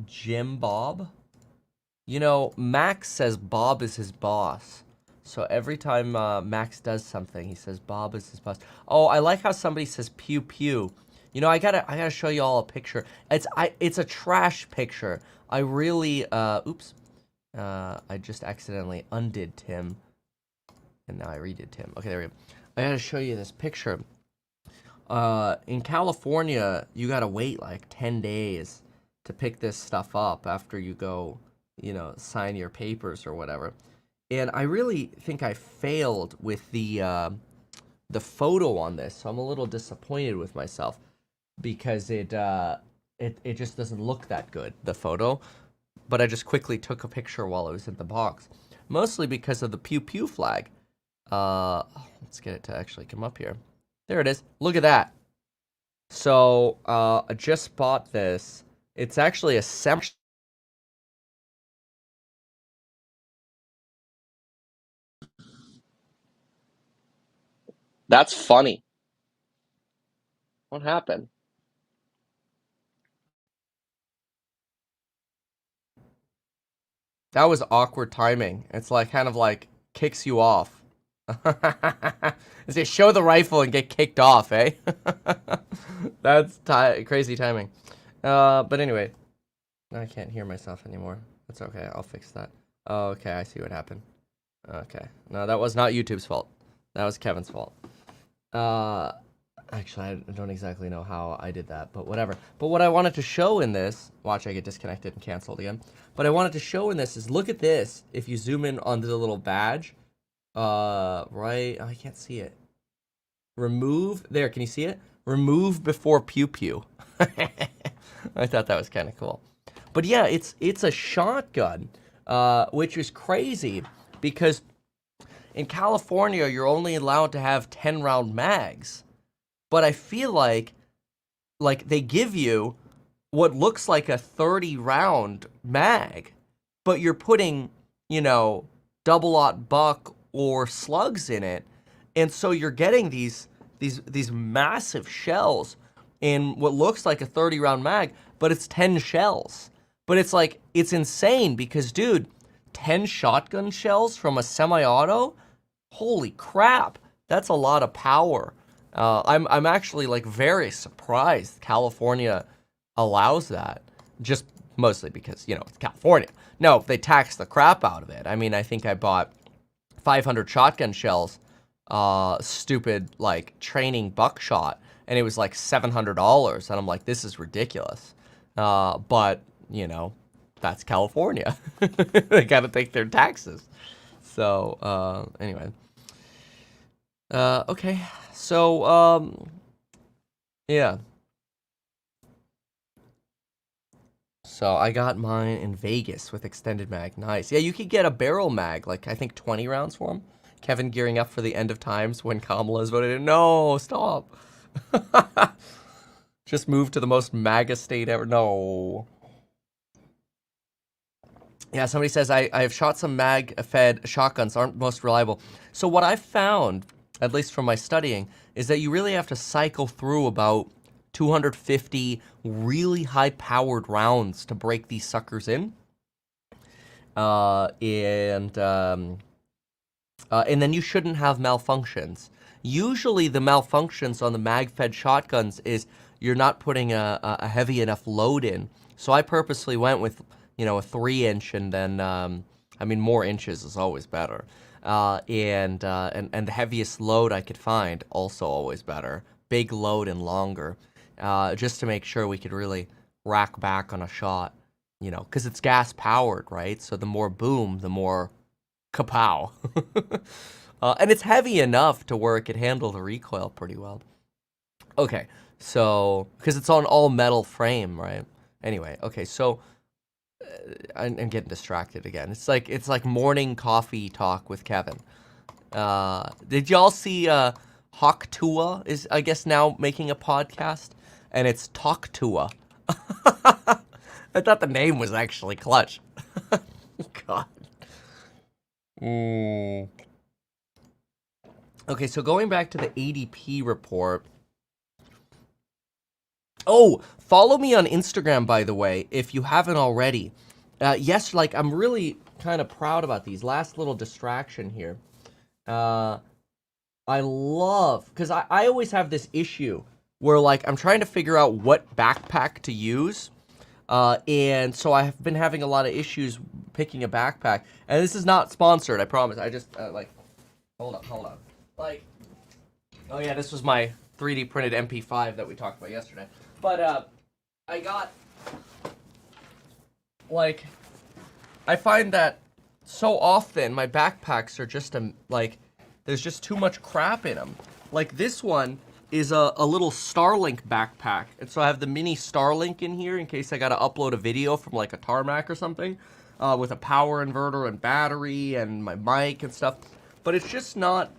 Jim Bob. You know, Max says Bob is his boss. So every time Max does something, he says Bob is his boss. Oh, I like how somebody says pew pew. You know, I gotta show you all a picture. It's a trash picture. I really oops. I just accidentally undid Tim. And now I redid Tim. Okay, there we go. I gotta show you this picture. In California, you gotta wait like 10 days to pick this stuff up after you go, you know, sign your papers or whatever. And I really think I failed with the photo on this, so I'm a little disappointed with myself because it just doesn't look that good, the photo. But I just quickly took a picture while I was in the box, mostly because of the pew pew flag. Let's get it to actually come up here. There it is. Look at that. So I just bought this It's actually a semi. That's funny. What happened? That was awkward timing. It's like kind of like kicks you off. Is it show the rifle and get kicked off, eh? That's crazy timing. But anyway, I can't hear myself anymore. That's okay. I'll fix that. Oh, okay. I see what happened. Okay. No, that was not YouTube's fault. That was Kevin's fault. Actually, I don't exactly know how I did that, but whatever. But what I wanted to show in this, watch, I get disconnected and canceled again. What I wanted to show in this is, look at this. If you zoom in onto the little badge, right, oh, I can't see it. Remove, there, can you see it? Remove before pew pew. I thought that was kind of cool. But yeah, it's a shotgun, which is crazy because in California, you're only allowed to have 10-round mags. But I feel like they give you what looks like a 30-round mag, but you're putting, you know, double-aught buck or slugs in it, and so you're getting these massive shells in what looks like a 30-round mag, but it's 10 shells. But it's like, it's insane because, dude, 10 shotgun shells from a semi-auto? Holy crap, that's a lot of power. I'm actually like very surprised California allows that, just mostly because, you know, it's California. No, they tax the crap out of it. I mean, I think I bought 500 shotgun shells, stupid like training buckshot, and it was like $700, and I'm like, this is ridiculous. But you know, that's California. They gotta take their taxes. So anyway. Okay, so, yeah. So I got mine in Vegas with extended mag. Nice. Yeah, you could get a barrel mag, like I think 20 rounds for them. Kevin gearing up for the end of times when Kamala's voted in. No, stop. Just move to the most MAGA state ever. No. Yeah, somebody says, I have shot some mag-fed shotguns, aren't most reliable. So what I've found, at least from my studying, is that you really have to cycle through about 250 really high-powered rounds to break these suckers in. And then you shouldn't have malfunctions. Usually the malfunctions on the mag-fed shotguns is you're not putting a heavy enough load in. So I purposely went with, you know, a 3-inch, and then, I mean, more inches is always better. And the heaviest load I could find, also always better. Big load and longer, just to make sure we could really rack back on a shot, you know, because it's gas powered, right? So the more boom, the more kapow. And it's heavy enough to where it could handle the recoil pretty well. Okay, so, because it's on all metal frame, right? Anyway, okay, so I'm getting distracted again. It's like morning coffee talk with Kevin. Did y'all see Hawk Tua is, I guess, now making a podcast, and it's Talk Tua. I thought the name was actually clutch. God. Okay, so going back to the ADP report. Oh, follow me on Instagram, by the way, if you haven't already. Yes, like, I'm really kind of proud about these. Last little distraction here. I love, because I always have this issue where, like, I'm trying to figure out what backpack to use. And so I have been having a lot of issues picking a backpack. And this is not sponsored, I promise. I just, like, hold on. Like, oh yeah, this was my 3D printed MP5 that we talked about yesterday. But, I got, like, I find that so often my backpacks are just, like, there's just too much crap in them. Like, this one is a little Starlink backpack. And so I have the mini Starlink in here in case I gotta upload a video from, like, a tarmac or something, with a power inverter and battery and my mic and stuff. But it's just not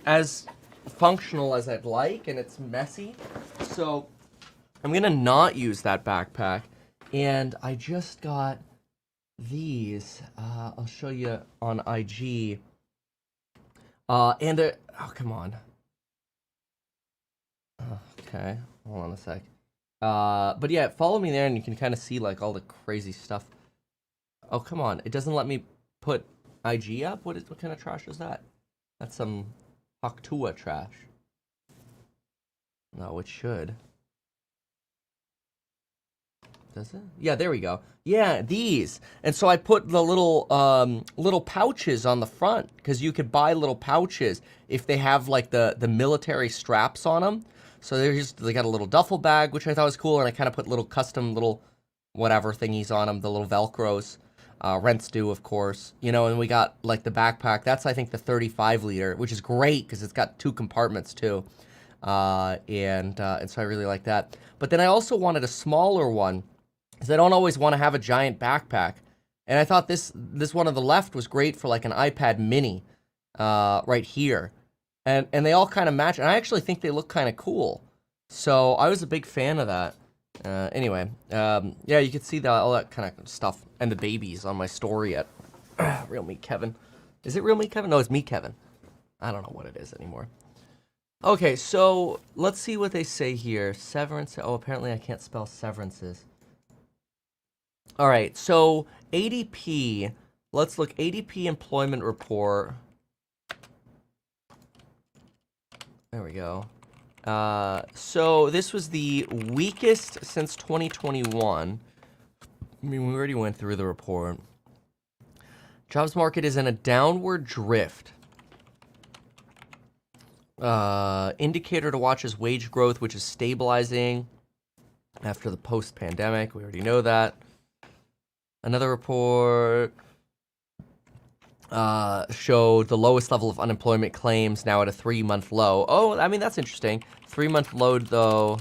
as functional as I'd like, and it's messy. So I'm gonna not use that backpack, And I just got these. I'll show you on IG. And they're, oh, come on. Okay, hold on a sec. But yeah, follow me there and you can kind of see like all the crazy stuff. Oh, come on. It doesn't let me put IG up? What kind of trash is that? That's some Haktua trash. No, it should. Does it? Yeah, there we go. Yeah, these. And so I put the little pouches on the front because you could buy little pouches if they have like the military straps on them. So they got a little duffel bag, which I thought was cool, and I kind of put little custom little whatever thingies on them, the little Velcros. Rents due, of course. You know, and we got like the backpack. That's I think the 35 liter, which is great because it's got 2 compartments too. And so I really like that. But then I also wanted a smaller one because I don't always want to have a giant backpack. And I thought this one on the left was great for like an iPad mini right here. And they all kind of match. And I actually think they look kind of cool. So I was a big fan of that. Anyway, yeah, you can see all that kind of stuff. And the babies on my story at Real Meat Kevin. Is it Real Meat Kevin? No, it's Meat Kevin. I don't know what it is anymore. Okay, so let's see what they say here. Severance. Oh, apparently I can't spell severances. All right, so ADP. Let's look. ADP employment report. There we go. So this was the weakest since 2021. I mean, we already went through the report. Jobs market is in a downward drift. Indicator to watch is wage growth, which is stabilizing after the post-pandemic. We already know that. Another report showed the lowest level of unemployment claims now at a 3-month low. Oh, I mean, that's interesting. 3-month low, though,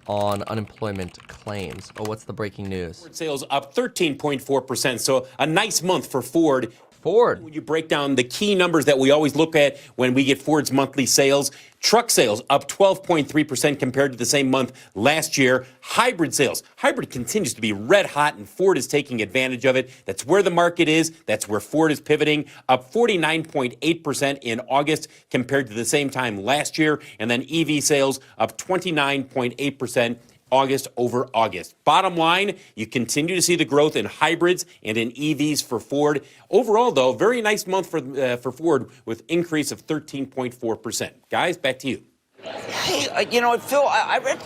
on unemployment claims. Oh, what's the breaking news? Ford sales up 13.4%, so a nice month for Ford. Ford. When you break down the key numbers that we always look at when we get Ford's monthly sales, truck sales up 12.3% compared to the same month last year. Hybrid sales. Hybrid continues to be red hot, and Ford is taking advantage of it. That's where the market is. That's where Ford is pivoting, up 49.8% in August compared to the same time last year. And then EV sales up 29.8%. August over August. Bottom line, you continue to see the growth in hybrids and in EVs for Ford. Overall, though, very nice month for Ford with increase of 13.4%. Guys, back to you. Hey, you know, Phil, I read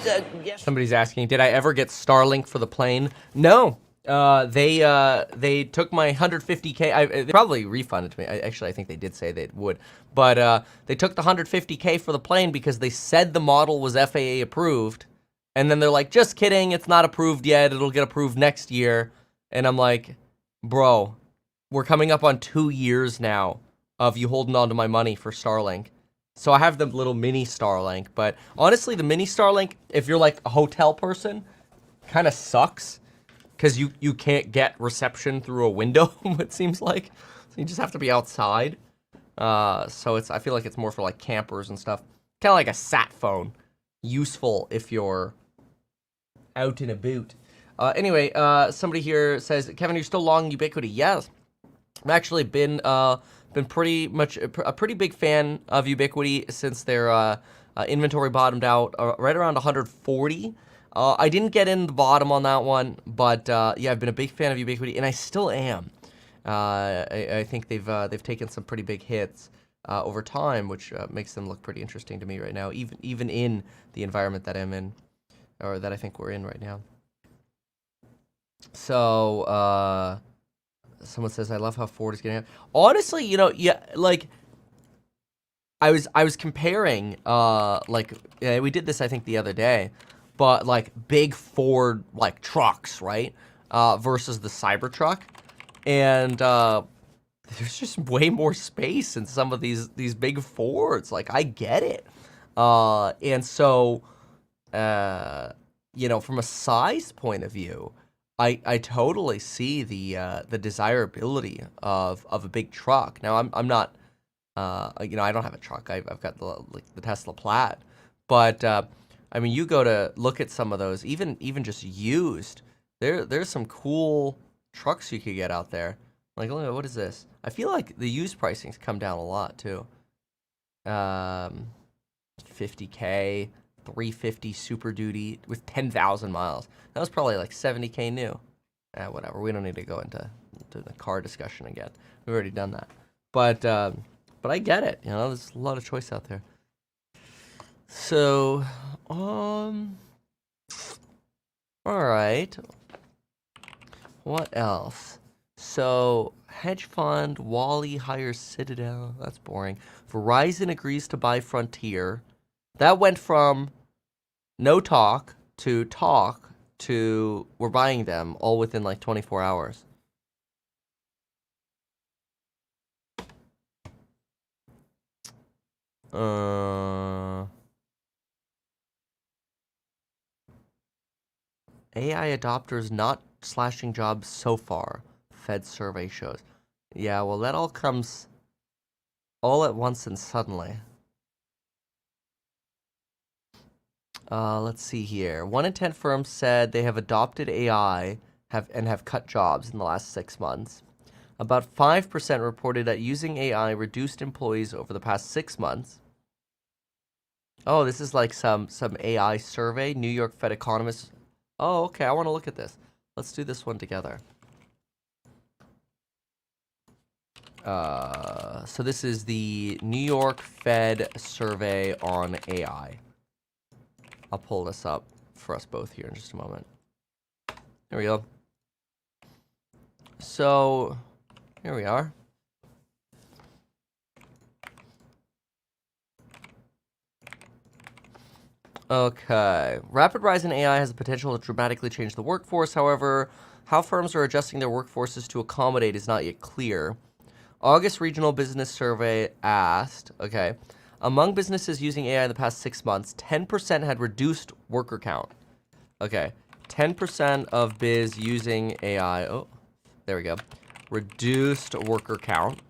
yes. Somebody's asking, did I ever get Starlink for the plane? No. They took my 150K. They probably refunded to me. I think they did say they would. But they took the 150K for the plane because they said the model was FAA approved. And then they're like, just kidding, it's not approved yet. It'll get approved next year. And I'm like, bro, we're coming up on 2 years now of you holding on to my money for Starlink. So I have the little mini Starlink. But honestly, the mini Starlink, if you're like a hotel person, kind of sucks. Because you can't get reception through a window, it seems like. So you just have to be outside. So I feel like it's more for like campers and stuff. Kind of like a sat phone. Useful if you're out and about. Anyway, somebody here says, Kevin, you're still long Ubiquity. Yes. I've actually been pretty much a pretty big fan of Ubiquity since their inventory bottomed out right around 140. I didn't get in the bottom on that one, but yeah, I've been a big fan of Ubiquity, and I still am. I think they've taken some pretty big hits over time, which makes them look pretty interesting to me right now, even in the environment that I'm in, or that I think we're in right now. So, someone says, I love how Ford is getting out. Honestly, you know, yeah, like, I was comparing, we did this, I think, the other day, but, like, big Ford, like, trucks, right, versus the Cybertruck, and, there's just way more space in some of these big Fords. Like, I get it. And so, you know, from a size point of view, I totally see the desirability of a big truck. Now, I'm not, you know, I don't have a truck. I've got the Tesla Plaid. But, I mean, you go to look at some of those, even just used, there's some cool trucks you could get out there. Like, look at what is this? I feel like the used pricing's come down a lot too. 50K, 350 Super Duty with 10,000 miles. That was probably like 70K new. Whatever. We don't need to go into the car discussion again. We've already done that. But I get it. You know, there's a lot of choice out there. So, all right. What else? So, hedge fund, Wally hires Citadel. That's boring. Verizon agrees to buy Frontier. That went from no talk to we're buying them all within like 24 hours. AI adopters not slashing jobs so far, Fed survey shows. Yeah, well, that all comes all at once and suddenly. Let's see here. 1 in 10 firms said they have adopted AI and have cut jobs in the last 6 months. About 5% reported that using AI reduced employees over the past 6 months. Oh, this is like some AI survey. New York Fed economists. Oh, okay. I want to look at this. Let's do this one together. So this is the New York Fed survey on AI. I'll pull this up for us both here in just a moment. There we go. So, here we are. Okay. Rapid rise in AI has the potential to dramatically change the workforce. However, how firms are adjusting their workforces to accommodate is not yet clear. August Regional Business Survey asked, okay, among businesses using AI in the past 6 months, 10% had reduced worker count. Okay, 10% of biz using AI. Oh, there we go. Reduced worker count.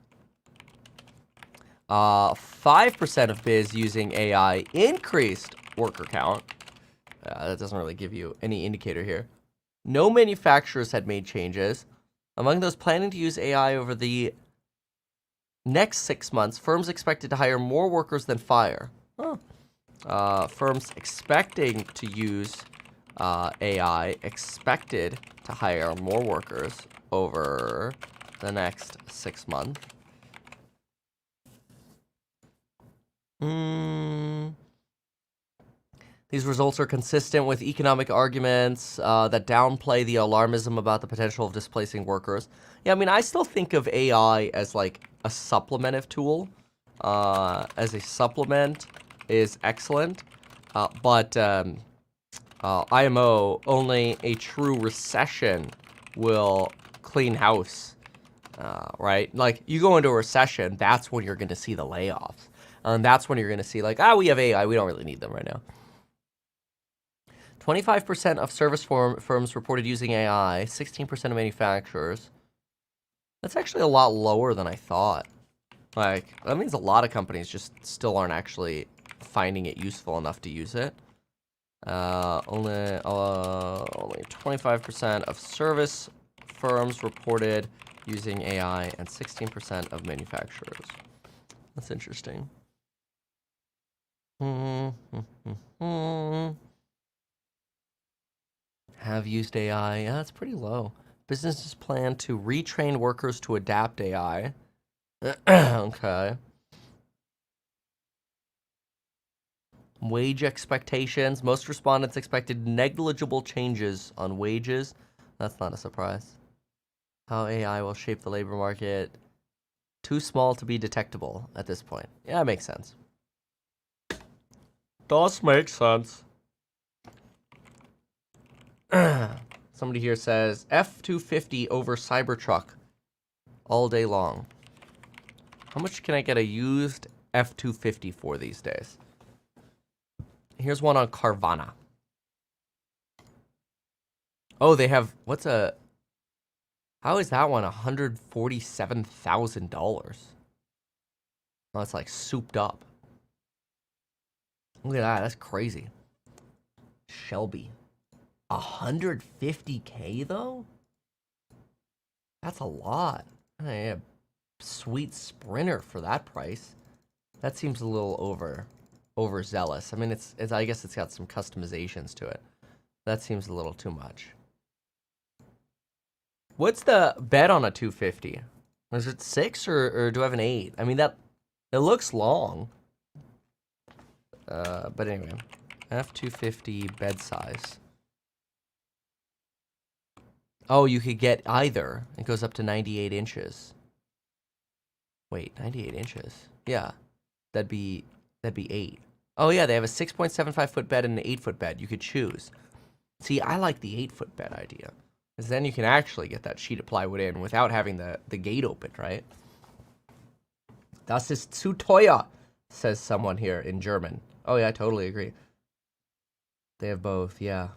5% of biz using AI increased worker count. That doesn't really give you any indicator here. No manufacturers had made changes. Among those planning to use AI over the next 6 months, firms expected to hire more workers than fire. Firms expecting to use AI expected to hire more workers over the next 6 months. These results are consistent with economic arguments that downplay the alarmism about the potential of displacing workers. Yeah, I mean, I still think of AI as like a supplementive tool. As a supplement is excellent, but IMO, only a true recession will clean house, right? Like, you go into a recession, that's when you're going to see the layoffs. And that's when you're going to see, like, we have AI, we don't really need them right now. 25% of service firms reported using AI, 16% of manufacturers. That's actually a lot lower than I thought. Like, that means a lot of companies just still aren't actually finding it useful enough to use it. Only 25% of service firms reported using AI and 16% of manufacturers. That's interesting. Have used AI. Yeah, that's pretty low. Businesses plan to retrain workers to adapt AI. Okay. Wage expectations. Most respondents expected negligible changes on wages. That's not a surprise. How AI will shape the labor market. Too small to be detectable at this point. Yeah, it makes sense. Does make sense. Somebody here says F-250 over Cybertruck all day long. How much can I get a used F-250 for these days? Here's one on Carvana. Oh, they have, how is that one $147,000? Oh, it's like souped up. Look at that, that's crazy. Shelby. $150K though? That's a lot. A sweet Sprinter for that price. That seems a little overzealous. I mean, it's I guess it's got some customizations to it. That seems a little too much. What's the bet on a 250? Is it 6 or do I have an 8? I mean, it looks long. But anyway, F250 bed size. Oh, you could get either. It goes up to 98 inches. Wait, 98 inches? Yeah, that'd be 8. Oh yeah, they have a 6.75 foot bed and an 8 foot bed. You could choose. See, I like the 8 foot bed idea, because then you can actually get that sheet of plywood in without having the gate open, right? Das ist zu teuer, says someone here in German. Oh yeah, I totally agree. They have both, yeah.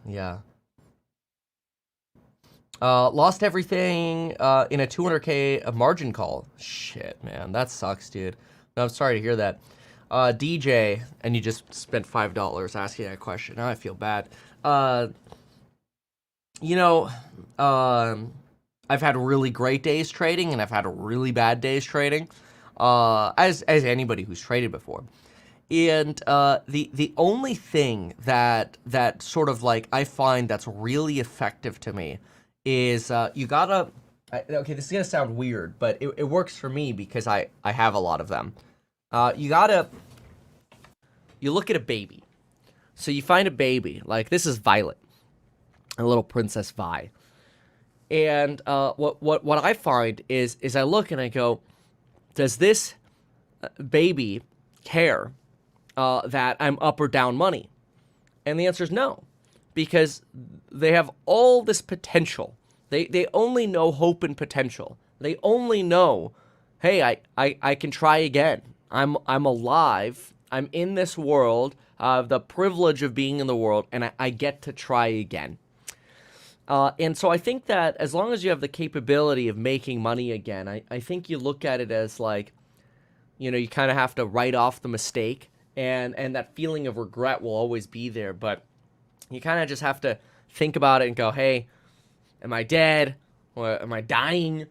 Lost everything in a 200K margin call. Shit, man, that sucks, dude. No, I'm sorry to hear that. DJ, and you just spent $5 asking that question. Now I feel bad. I've had really great days trading, and I've had really bad days trading, as anybody who's traded before. And the only thing that sort of like I find that's really effective to me is you gotta. Okay, this is gonna sound weird, but it works for me because I have a lot of them. You look at a baby. So you find a baby, like this is Violet, a little Princess Vi. And what I find is I look and I go, does this baby care that I'm up or down money? And the answer is no, because they have all this potential. They only know hope and potential. They only know, hey, I can try again. I'm alive. I'm in this world. The privilege of being in the world, and I get to try again. And so I think that as long as you have the capability of making money again, I think you look at it as like, you kind of have to write off the mistake, and that feeling of regret will always be there. But you kind of just have to think about it and go, hey, am I dead? Or am I dying?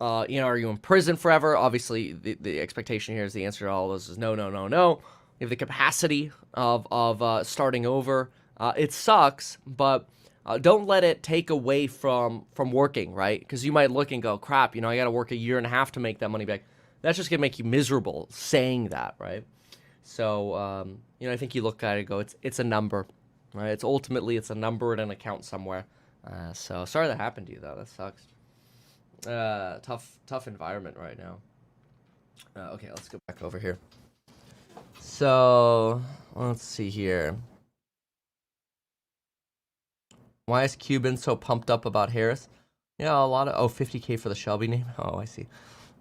Are you in prison forever? Obviously, the expectation here is the answer to all of those is no. You have the capacity of starting over. It sucks, but don't let it take away from working, right? Because you might look and go, crap, I got to work a year and a half to make that money back. That's just going to make you miserable saying that, right? So, I think you look at it and go, it's a number, right? It's a number in an account somewhere. So sorry that happened to you, though. That sucks. Tough environment right now. Okay, let's go back over here. So, let's see here. Why is Cuban so pumped up about Harris? Yeah, a lot of... 50K for the Shelby name? Oh, I see.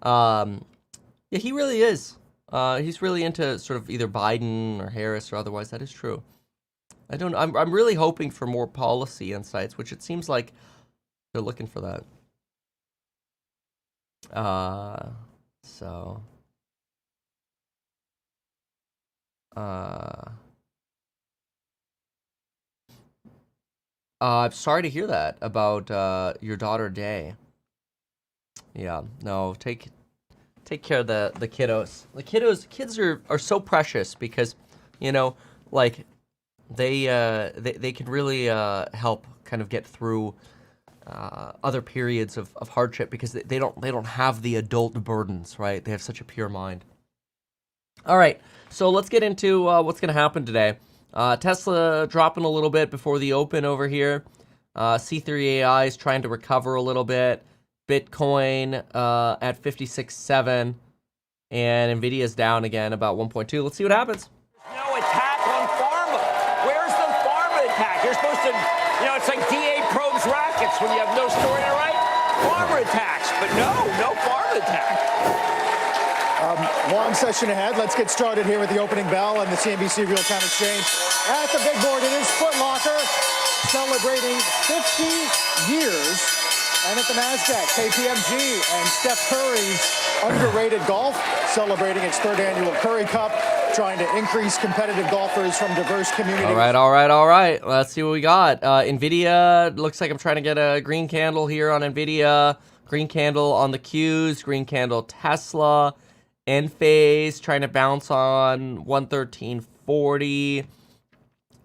Yeah, he really is. He's really into sort of either Biden or Harris or otherwise. That is true. I'm really hoping for more policy insights, which it seems like they're looking for that. I'm sorry to hear that about your daughter Day. Yeah, no, take care of the kiddos. Kids are so precious because, like they can really help kind of get through other periods of hardship because they don't have the adult burdens, right? They have such a pure mind. All right, so let's get into what's going to happen today. Tesla dropping a little bit before the open over here. C3AI is trying to recover a little bit. Bitcoin at 56.7, and Nvidia's down again about 1.2. Let's see what happens. No attack on pharma. Where's the pharma attack? You're supposed to, it's like DA probes rackets when you have no story to write. Pharma attacks, but no pharma attack. Long session ahead. Let's get started here with the opening bell on the CNBC Real-Time Exchange. At the big board, it is Foot Locker celebrating 50 years And at the NASDAQ, KPMG and Steph Curry's underrated golf, celebrating its 3rd annual Curry Cup, trying to increase competitive golfers from diverse communities. All right. Let's see what we got. NVIDIA, looks like I'm trying to get a green candle here on NVIDIA. Green candle on the Qs. Green candle Tesla. Enphase, trying to bounce on 113.40.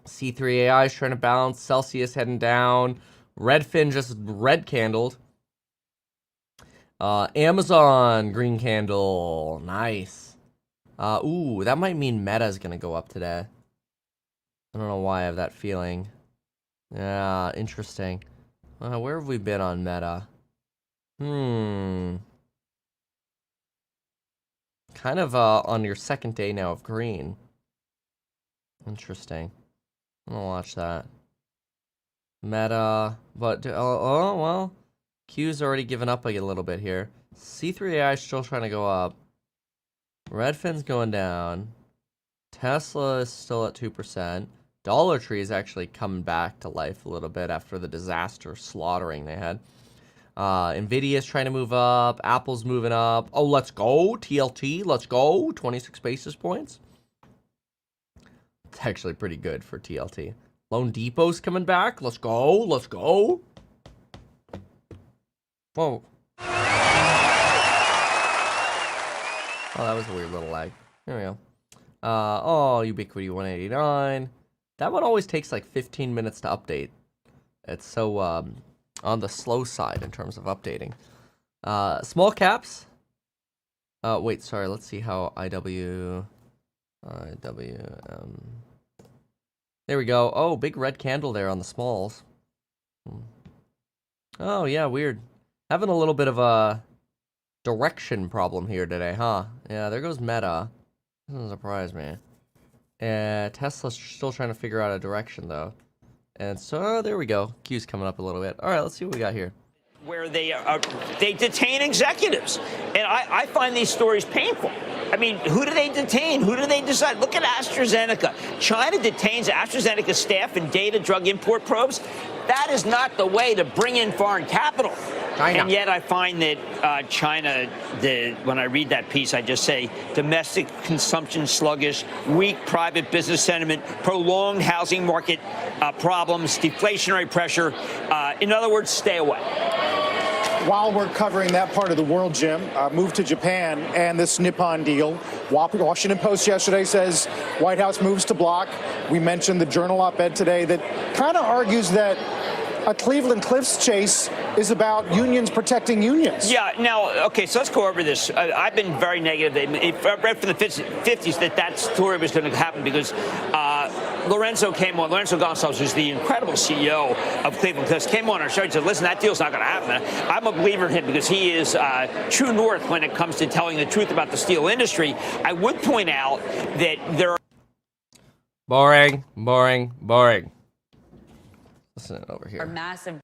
C3 AI is trying to bounce. Celsius heading down. Redfin just red candled. Amazon, green candle. Nice. Ooh, that might mean Meta's gonna go up today. I don't know why I have that feeling. Yeah, interesting. Where have we been on Meta? Kind of on your second day now of green. Interesting. I'm gonna watch that. Meta, but oh well. Q's already given up a little bit here. C3 AI is still trying to go up. Redfin's going down. Tesla is still at 2%. Dollar Tree is actually coming back to life a little bit after the disaster slaughtering they had. Nvidia is trying to move up. Apple's moving up. Oh, let's go. TLT, let's go. 26 basis points. It's actually pretty good for TLT. Lone Depot's coming back. Let's go. Let's go. Whoa. Oh, that was a weird little lag. There we go. Oh, Ubiquity 189. That one always takes like 15 minutes to update. It's so on the slow side in terms of updating. Small caps. Wait, sorry. Let's see how IWM. There we go. Oh, big red candle there on the smalls. Oh, yeah, weird. Having a little bit of a direction problem here today, huh? Yeah, there goes Meta. Doesn't surprise me. Tesla's still trying to figure out a direction, though. And so, there we go. Q's coming up a little bit. All right, let's see what we got here. Where they detain executives. And I find these stories painful. I mean, who do they detain? Who do they decide? Look at AstraZeneca. China detains AstraZeneca staff and data drug import probes. That is not the way to bring in foreign capital. China. And yet I find that China, when I read that piece, I just say domestic consumption sluggish, weak private business sentiment, prolonged housing market problems, deflationary pressure. In other words, stay away. While we're covering that part of the world, Jim, move to Japan and this Nippon deal. Washington Post yesterday says White House moves to block. We mentioned the Journal op-ed today that kind of argues that a Cleveland Cliffs chase is about unions protecting unions. Yeah, now, okay, so let's go over this. I've been very negative. I read from the 50s that story was going to happen because Lorenzo Gonsalves, who's the incredible CEO of Cleveland Cliffs, came on our show and said, listen, that deal's not going to happen. I'm a believer in him because he is true north when it comes to telling the truth about the steel industry. I would point out that there are... Boring. Listen over here. Are massive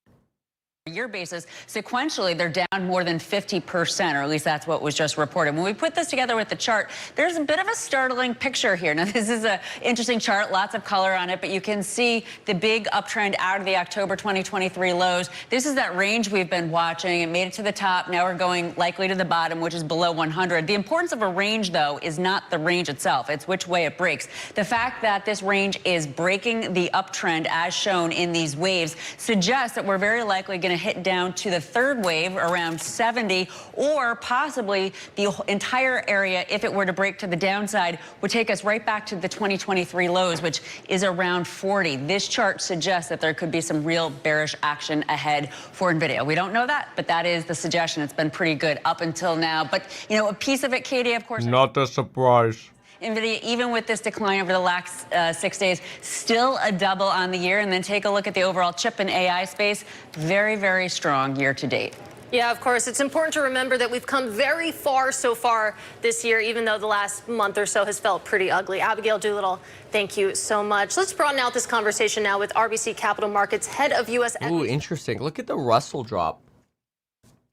year basis. Sequentially, they're down more than 50%, or at least that's what was just reported. When we put this together with the chart, there's a bit of a startling picture here. Now, this is an interesting chart, lots of color on it, but you can see the big uptrend out of the October 2023 lows. This is that range we've been watching. It made it to the top. Now we're going likely to the bottom, which is below 100. The importance of a range, though, is not the range itself. It's which way it breaks. The fact that this range is breaking the uptrend as shown in these waves suggests that we're very likely going to hit down to the third wave around 70, or possibly the entire area, if it were to break to the downside, would take us right back to the 2023 lows, which is around 40. This chart suggests that there could be some real bearish action ahead for NVIDIA. We don't know that, but that is the suggestion. It's been pretty good up until now. But, you know, a piece of it, Katie, of course. Not a surprise. NVIDIA, even with this decline over the last 6 days, still a double on the year. And then take a look at the overall chip and AI space. Very, very strong year to date. Yeah, of course. It's important to remember that we've come very far so far this year, even though the last month or so has felt pretty ugly. Abigail Doolittle, thank you so much. Let's broaden out this conversation now with RBC Capital Markets head of U.S. Ooh, interesting. Look at the Russell drop.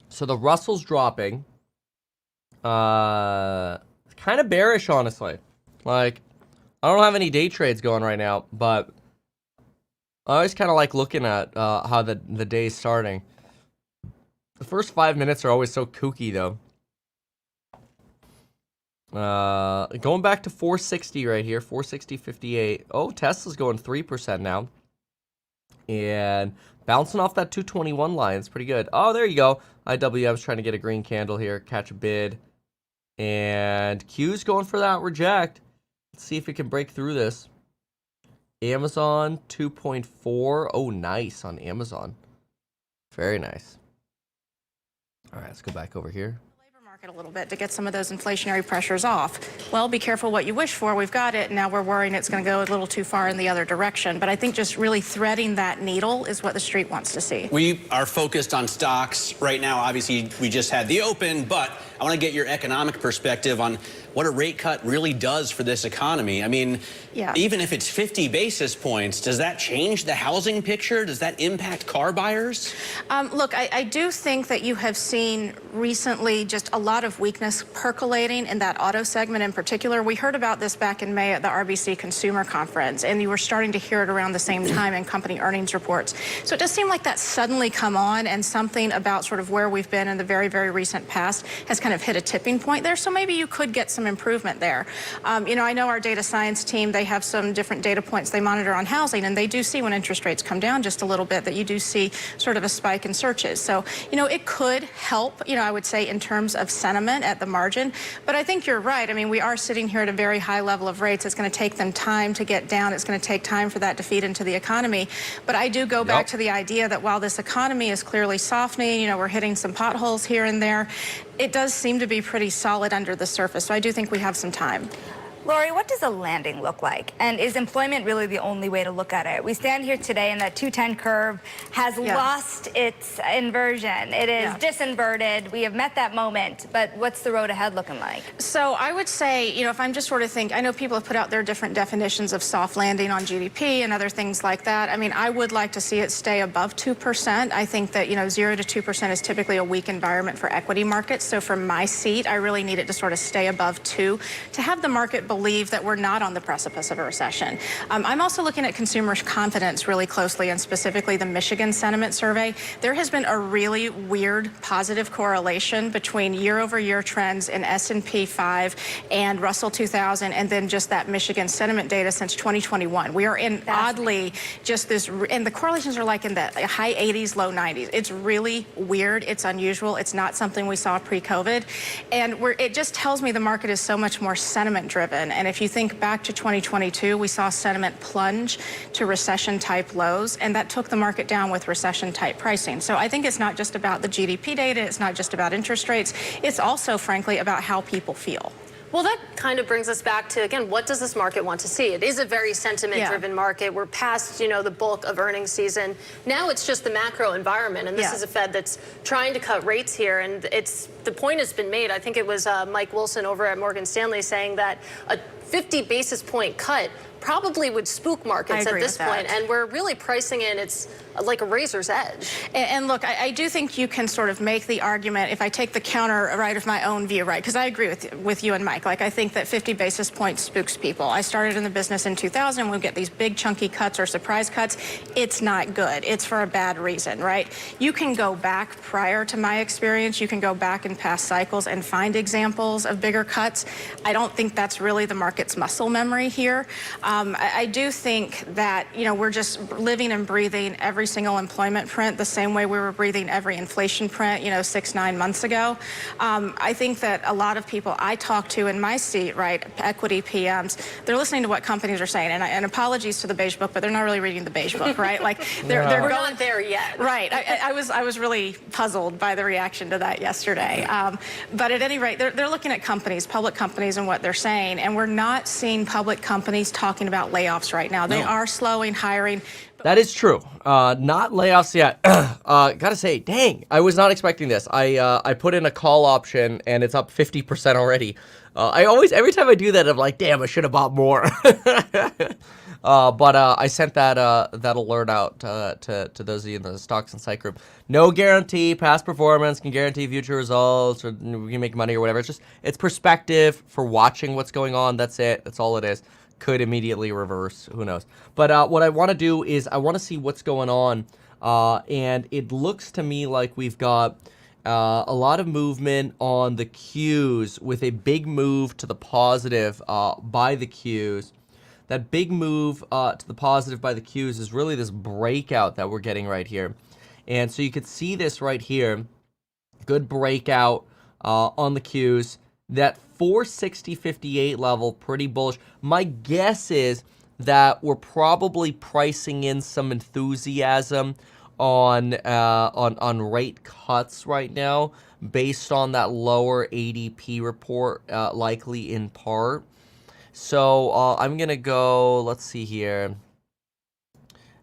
So the Russell's dropping. Kind of bearish, honestly. Like, I don't have any day trades going right now, but I always kind of like looking at how the day's starting. The first 5 minutes are always so kooky, though. Going back to 460 right here, 460.58. Oh, Tesla's going 3% now. And bouncing off that 221 line. It's pretty good. Oh, there you go. IWM's trying to get a green candle here, catch a bid. And Q's going for that reject. Let's see if it can break through this. Amazon 2.4. Oh, nice on Amazon. Very nice. All right, let's go back over here. Market a little bit to get some of those inflationary pressures off. Well, be careful what you wish for. We've got it. Now we're worrying it's going to go a little too far in the other direction. But I think just really threading that needle is what the street wants to see. We are focused on stocks right now. Obviously, we just had the open, but I want to get your economic perspective on what a rate cut really does for this economy. I mean, even if it's 50 basis points, does that change the housing picture? Does that impact car buyers? Look, I do think that you have seen recently just a lot of weakness percolating in that auto segment in particular. We heard about this back in May at the RBC Consumer Conference, and you were starting to hear it around the same time in company earnings reports. So it does seem like that's suddenly come on, and something about sort of where we've been in the very, very recent past has kind of hit a tipping point there. So maybe you could get some improvement there. You know, I know our data science team, they have some different data points they monitor on housing, and they do see when interest rates come down just a little bit that you do see sort of a spike in searches. So, you know, it could help, you know, I would say in terms of sentiment at the margin. But I think you're right. I mean, we are sitting here at a very high level of rates. It's going to take them time to get down. It's going to take time for that to feed into the economy. But I do go back to the idea that while this economy is clearly softening, you know, we're hitting some potholes here and there, it does seem to be pretty solid under the surface. So I do think we have some time. Lori, what does a landing look like? And is employment really the only way to look at it? We stand here today and that 210 curve has lost its inversion. It is disinverted. We have met that moment, but what's the road ahead looking like? So I would say, you know, if I'm just sort of I know people have put out their different definitions of soft landing on GDP and other things like that. I mean, I would like to see it stay above 2%. I think that, you know, 0 to 2% is typically a weak environment for equity markets. So from my seat, I really need it to sort of stay above 2 to have the market believe that we're not on the precipice of a recession. I'm also looking at consumer confidence really closely, and specifically the Michigan Sentiment Survey. There has been a really weird positive correlation between year-over-year trends in S&P 5 and Russell 2000, and then just that Michigan sentiment data since 2021. We are in oddly just this, and the correlations are like in the high 80s, low 90s. It's really weird. It's unusual. It's not something we saw pre-COVID, and it just tells me the market is so much more sentiment driven. And if you think back to 2022, we saw sentiment plunge to recession-type lows, and that took the market down with recession-type pricing. So I think it's not just about the GDP data. It's not just about interest rates. It's also, frankly, about how people feel. Well, that kind of brings us back to, again, what does this market want to see? It is a very sentiment-driven market. We're past, you know, the bulk of earnings season. Now it's just the macro environment, and this is a Fed that's trying to cut rates here, and the point has been made. I think it was Mike Wilson over at Morgan Stanley saying that a 50 basis point cut probably would spook markets at this point, and we're really pricing in it's like a razor's edge. And look, I do think you can sort of make the argument, if I take the counter right of my own view, right, because I agree with you and Mike. Like, I think that 50 basis points spooks people. I started in the business in 2000. We get these big chunky cuts or surprise cuts. It's not good. It's for a bad reason, right? You can go back prior to my experience. You can go back in past cycles and find examples of bigger cuts. I don't think that's really the market's muscle memory here. I do think that, you know, we're just living and breathing every single employment print the same way we were breathing every inflation print, you know, 6-9 months ago. I think that a lot of people I talk to in my seat, right, equity PMs, they're listening to what companies are saying. And apologies to the beige book, but they're not really reading the beige book, right? Like we're not there yet. Right. I was really puzzled by the reaction to that yesterday. But at any rate, they're looking at companies, public companies, and what they're saying. And we're not seeing public companies talking about layoffs right now. They are slowing hiring. That is true. Not layoffs yet. Gotta say, dang, I was not expecting this. I put in a call option and it's up 50% already. Every time I do that, I'm like, damn, I should have bought more. But I sent that alert out to those of you in the Stocks Insight group. No guarantee past performance can guarantee future results, or we can make money or whatever. It's perspective for watching what's going on. That's it. That's all it is. Could immediately reverse. Who knows? But what I want to do is I want to see what's going on. And it looks to me like we've got A lot of movement on the Qs with a big move to the positive by the Qs. That big move to the positive by the Qs is really this breakout that we're getting right here. And so you could see this right here. Good breakout on the Qs. That 460.58 level, pretty bullish. My guess is that we're probably pricing in some enthusiasm on rate cuts right now, based on that lower ADP report, likely in part. So I'm gonna go. Let's see here.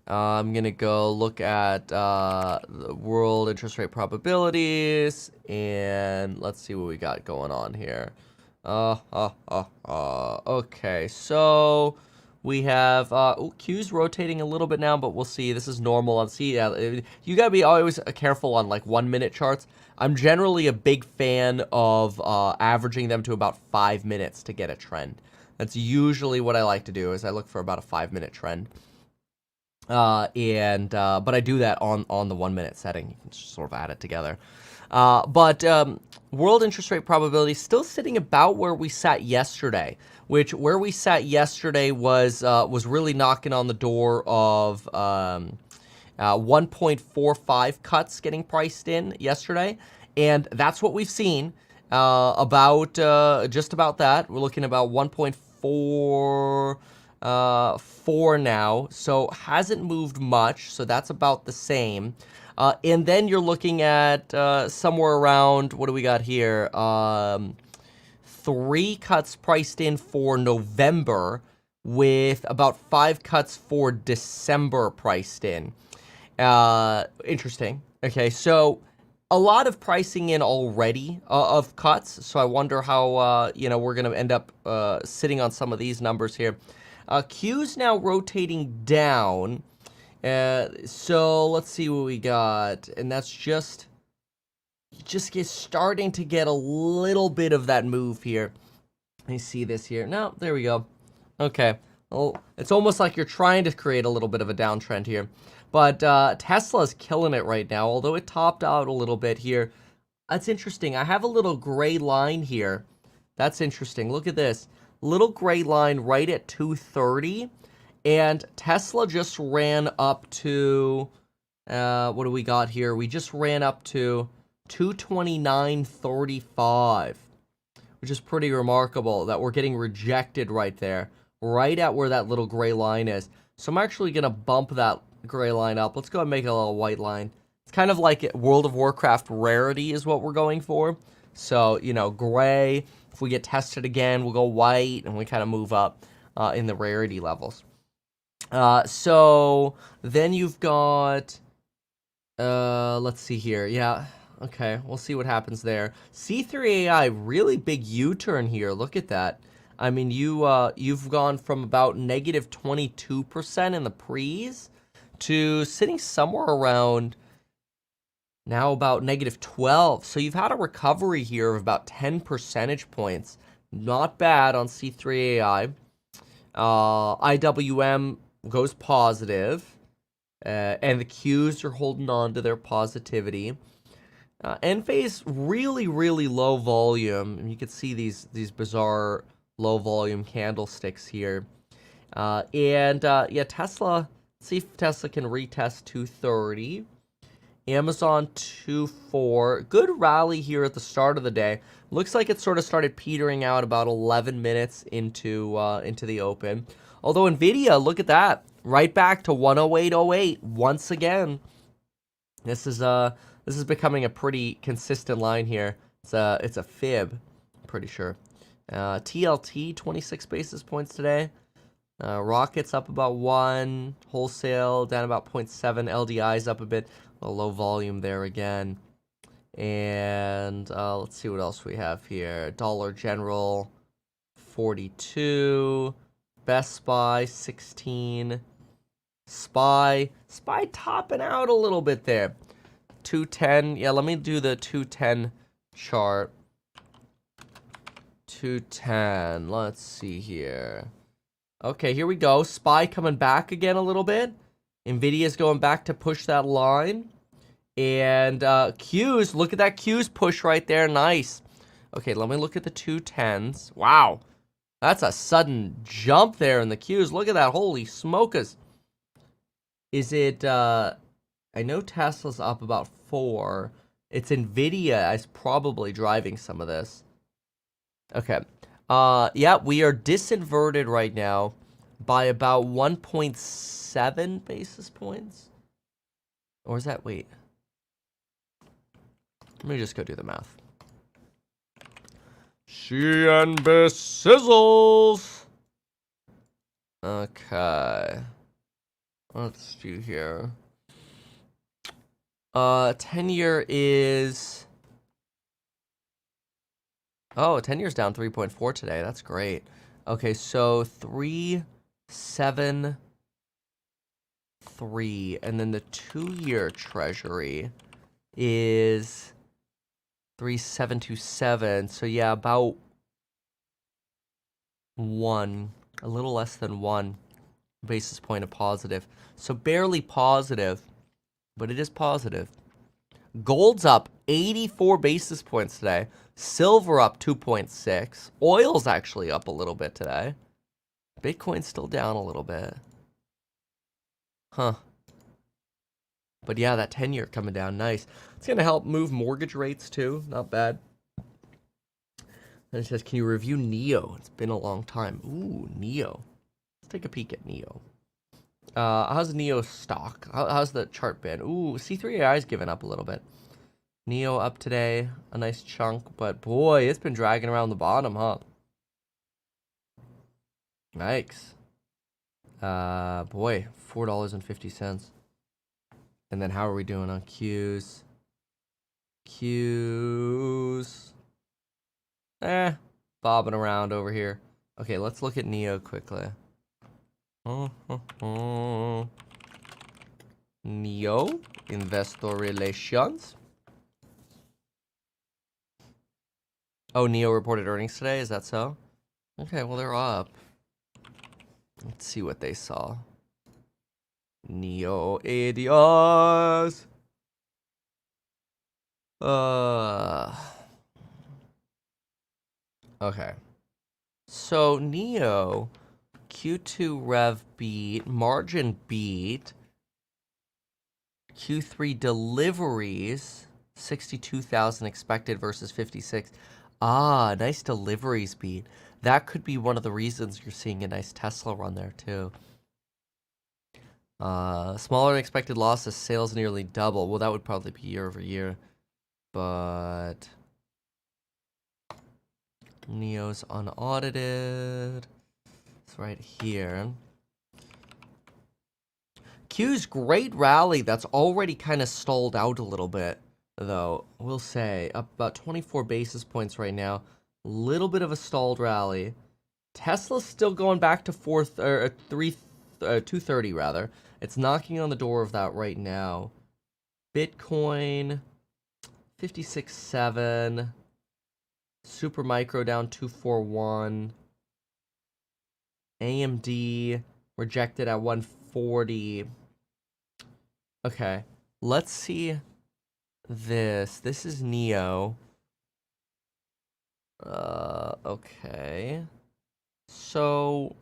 I'm going to go look at the world interest rate probabilities, and let's see what we got going on here. Okay, so we have Q's rotating a little bit now, but we'll see. This is normal. Let's see. You got to be always careful on like 1 minute charts. I'm generally a big fan of averaging them to about 5 minutes to get a trend. That's usually what I like to do, is I look for about a 5-minute trend. But I do that on the 1 minute setting. You can just sort of add it together. But world interest rate probability still sitting about where we sat yesterday, where we sat yesterday was really knocking on the door of 1.45 cuts getting priced in yesterday, and that's what we've seen. Just about that. We're looking about 1.4 now, so hasn't moved much, so that's about the same. And then you're looking at somewhere around, what do we got here? 3 cuts priced in for November, with about 5 cuts for December priced in. Interesting. Okay, so a lot of pricing in already of cuts, so I wonder how we're going to end up sitting on some of these numbers here. Q's now rotating down, so let's see what we got, and that's just starting to get a little bit of that move here. Let me see this here. No, there we go. Okay, well, it's almost like you're trying to create a little bit of a downtrend here, but Tesla's killing it right now, although it topped out a little bit here. That's interesting. I have a little gray line here. That's interesting. Look at this. Little gray line right at 230, and Tesla just ran up to what do we got here? We just ran up to 229.35, which is pretty remarkable that we're getting rejected right there, right at where that little gray line is. So I'm actually gonna bump that gray line up. Let's go and make it a little white line. It's kind of like World of Warcraft rarity is what we're going for. So, gray. If we get tested again, we'll go white, and we kind of move up in the rarity levels. So then you've got, let's see here. Yeah, okay, we'll see what happens there. C3AI, really big U-turn here. Look at that. I mean, you've gone from about negative 22% in the pre's to sitting somewhere around now about negative 12. So you've had a recovery here of about 10 percentage points. Not bad on C3AI. IWM goes positive. And the Qs are holding on to their positivity. Enphase, really, really low volume. And you can see these bizarre low volume candlesticks here. Tesla, let's see if Tesla can retest 230. Amazon 2.4. Good rally here at the start of the day. Looks like it sort of started petering out about 11 minutes into the open. Although Nvidia, look at that, right back to 108.08 once again. This is becoming a pretty consistent line here. It's a fib, I'm pretty sure. TLT 26 basis points today. Rockets up about 1. Wholesale down about 0.7. LDI's up a bit. A low volume there again. And let's see what else we have here. Dollar General 42. Best Buy 16. SPY topping out a little bit there. 210. Yeah, let me do the 210 chart. 210. Let's see here. Okay, here we go. SPY coming back again a little bit. Nvidia's going back to push that line. And Qs, look at that Qs push right there. Nice. Okay, let me look at the 210s. Wow. That's a sudden jump there in the Qs. Look at that. Holy smokers. Is it, I know Tesla's up about 4. It's NVIDIA is probably driving some of this. Okay. Yeah, we are disinverted right now by about 1.7 basis points. Or is that, wait. Let me just go do the math. CNB sizzles. Okay. Let's do here. 10-year is... Oh, 10-year's down 3.4 today. That's great. Okay, so 3.73, and then the 2-year treasury is 3.727. So yeah, about 1, a little less than 1 basis point of positive. So barely positive, but it is positive. Gold's up 84 basis points today. Silver up 2.6. Oil's actually up a little bit today. Bitcoin's still down a little bit. Huh. But yeah, that 10-year coming down, nice. It's going to help move mortgage rates too, not bad. And it says, can you review NEO? It's been a long time. Ooh, NEO. Let's take a peek at NEO. How's NEO stock? How's the chart been? Ooh, C3AI's given up a little bit. NEO up today, a nice chunk, but boy, it's been dragging around the bottom, huh? Yikes. Boy, $4.50. And then how are we doing on Qs? Qs. Bobbing around over here. Okay, let's look at NEO quickly. NEO, investor relations. Oh, NEO reported earnings today, is that so? Okay, well, they're up. Let's see what they saw. NEO ADRs. Okay. So, NEO, Q2 rev beat, margin beat, Q3 deliveries, 62,000 expected versus 56. Ah, nice deliveries beat. That could be one of the reasons you're seeing a nice Tesla run there, too. Smaller than expected losses, sales nearly double. Well, that would probably be year over year. But NEO's unaudited. It's right here. Q's great rally that's already kind of stalled out a little bit, though. We'll say up about 24 basis points right now. Little bit of a stalled rally. Tesla's still going back to 230 rather. It's knocking on the door of that right now. Bitcoin 56.7. Supermicro down 241. AMD rejected at 140. Okay, let's see this. This is NEO. Okay. So,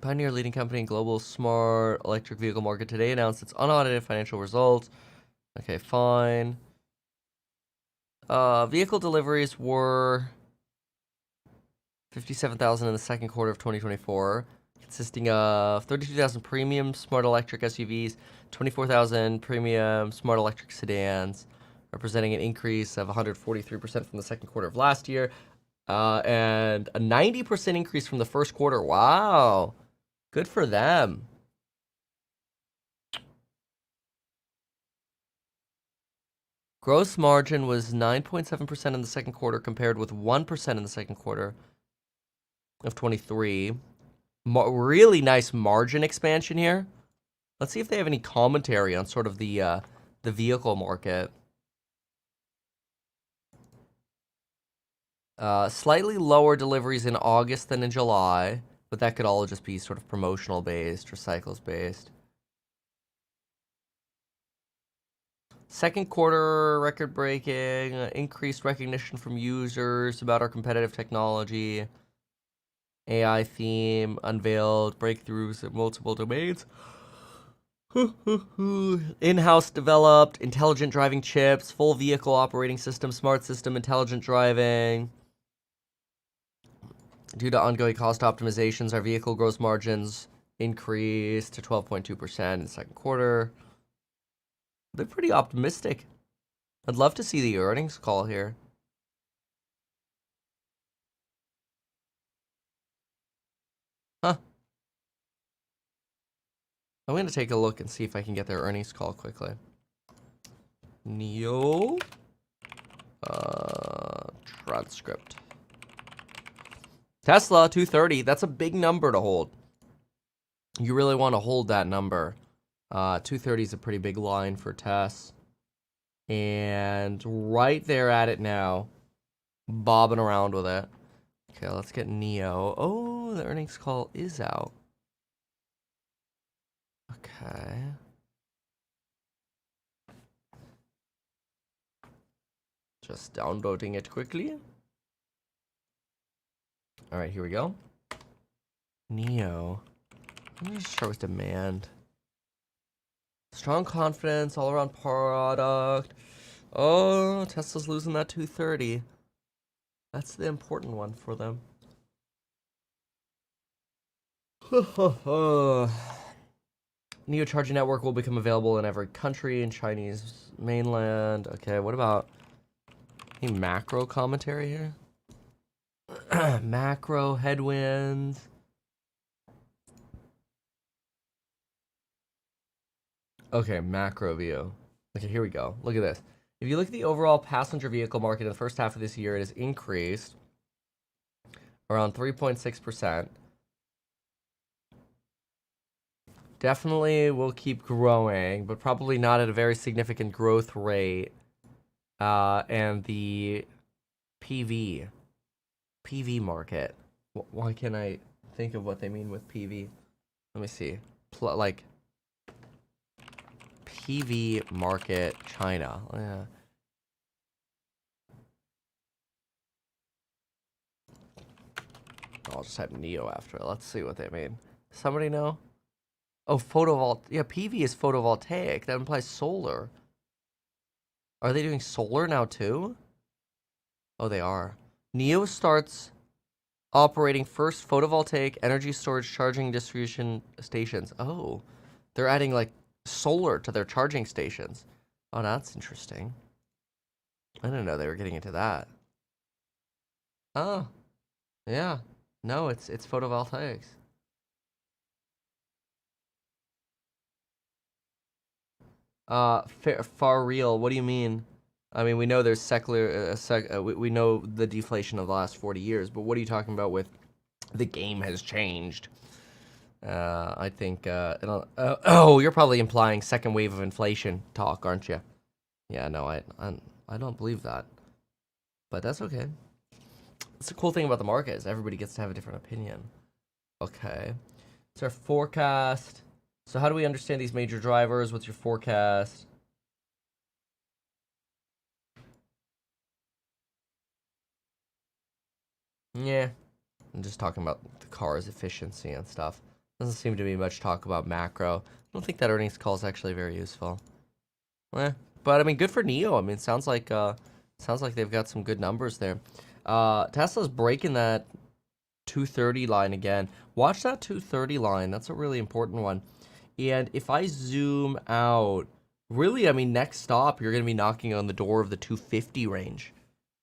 Pioneer, leading company in global smart electric vehicle market, today announced its unaudited financial results. Okay, fine. Vehicle deliveries were 57,000 in the second quarter of 2024, consisting of 32,000 premium smart electric SUVs, 24,000 premium smart electric sedans, representing an increase of 143% from the second quarter of last year, and a 90% increase from the first quarter. Wow. Good for them. Gross margin was 9.7% in the second quarter compared with 1% in the second quarter of 23. Really nice margin expansion here. Let's see if they have any commentary on sort of the vehicle market. Slightly lower deliveries in August than in July, but that could all just be sort of promotional based or cycles based. Second quarter record-breaking, increased recognition from users about our competitive technology. AI theme unveiled, breakthroughs in multiple domains. In-house developed, intelligent driving chips, full vehicle operating system, smart system, intelligent driving. Due to ongoing cost optimizations, our vehicle gross margins increased to 12.2% in the second quarter. They're pretty optimistic. I'd love to see the earnings call here. Huh. I'm going to take a look and see if I can get their earnings call quickly. NIO. Transcript. Tesla, 230. That's a big number to hold. You really want to hold that number. 230 is a pretty big line for Tess. And right there at it now. Bobbing around with it. Okay, let's get NIO. Oh, the earnings call is out. Okay. Just downloading it quickly. All right, here we go. NIO. Let me just start with demand. Strong confidence, all around product. Oh, Tesla's losing that 230. That's the important one for them. NIO charging network will become available in every country in Chinese mainland. Okay, what about any macro commentary here? Macro headwinds. Okay, macro view. Okay, here we go. Look at this. If you look at the overall passenger vehicle market in the first half of this year, it has increased around 3.6%. Definitely will keep growing, but probably not at a very significant growth rate. And the PV market. Why can't I think of what they mean with PV? Let me see. Like PV market China. Yeah. I'll just type NIO after it. Let's see what they mean. Somebody know? Oh, yeah, PV is photovoltaic. That implies solar. Are they doing solar now too? Oh, they are. NIO starts operating first photovoltaic energy storage charging distribution stations. Oh, they're adding like solar to their charging stations. Oh, that's interesting. I didn't know they were getting into that. Oh, yeah. No, it's photovoltaics. Far real. What do you mean? I mean, we know there's secular. We know the deflation of the last 40 years, but what are you talking about with the game has changed? I think. Oh, you're probably implying second wave of inflation talk, aren't you? Yeah, no, I don't believe that, but that's okay. It's the cool thing about the market is everybody gets to have a different opinion. Okay, it's our forecast. So how do we understand these major drivers? What's your forecast? Yeah, I'm just talking about the car's efficiency and stuff. Doesn't seem to be much talk about macro. I don't think that earnings call is actually very useful. But I mean, good for NIO. I mean, sounds like they've got some good numbers there. Tesla's breaking that 230 line again. Watch that 230 line. That's a really important one. And if I zoom out, really, I mean, next stop, you're going to be knocking on the door of the 250 range.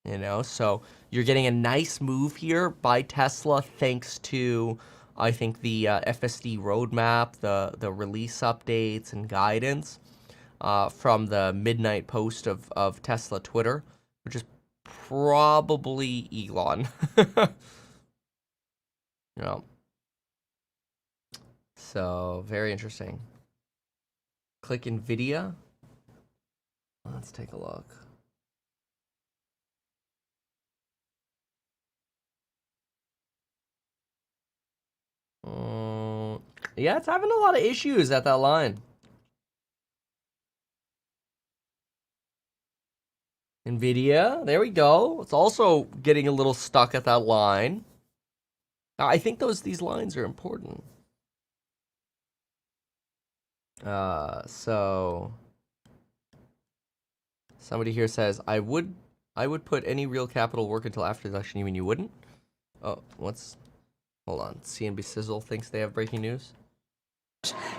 You know, so you're getting a nice move here by Tesla thanks to, I think, the FSD roadmap, the release updates and guidance from the midnight post of Tesla Twitter, which is probably Elon. You know. So, very interesting. Click NVIDIA. Let's take a look. Yeah, it's having a lot of issues at that line. NVIDIA, there we go. It's also getting a little stuck at that line. Now, I think these lines are important. So somebody here says, I would put any real capital work until after the election. You mean you wouldn't? Oh, hold on. CNB Sizzle thinks they have breaking news.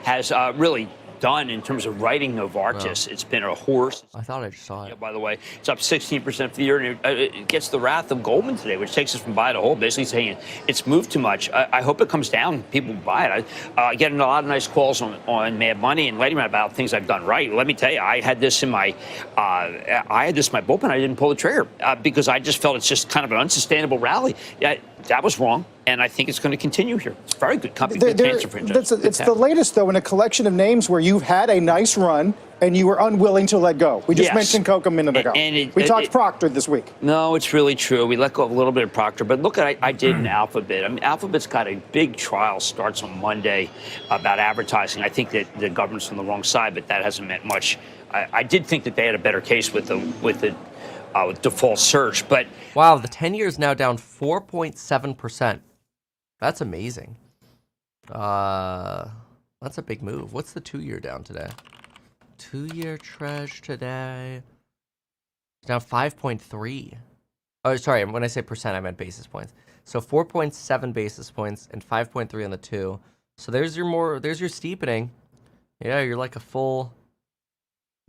Has really done in terms of writing Novartis. It's been a horse. I thought I just saw it. Yeah, by the way, it's up 16% for the year, and it gets the wrath of Goldman today, which takes us from buy to hold, basically saying it's moved too much. I hope it comes down. People buy it. I get a lot of nice calls on Mad Money and Lady Man about things I've done right. Let me tell you, I had this in my bullpen. I didn't pull the trigger because I just felt it's just kind of an unsustainable rally. That was wrong, and I think it's going to continue here. It's a very good company. Good cancer franchise. It's the latest, though, in a collection of names where you've had a nice run and you were unwilling to let go. We just mentioned Coke a minute ago. We talked Procter this week. No, it's really true. We let go of a little bit of Procter, but look at I did in Alphabet. I mean, Alphabet's got a big trial starts on Monday about advertising. I think that the government's on the wrong side, but that hasn't meant much. I did think that they had a better case with the default search, but wow, the 10-year is now down 4.7%. That's amazing. That's a big move. What's the 2-year down today? 2-year Treasury today is down 5.3. Oh, sorry. When I say percent, I meant basis points. So 4.7 basis points and 5.3 on the 2. So there's your steepening. Yeah, you're like a full.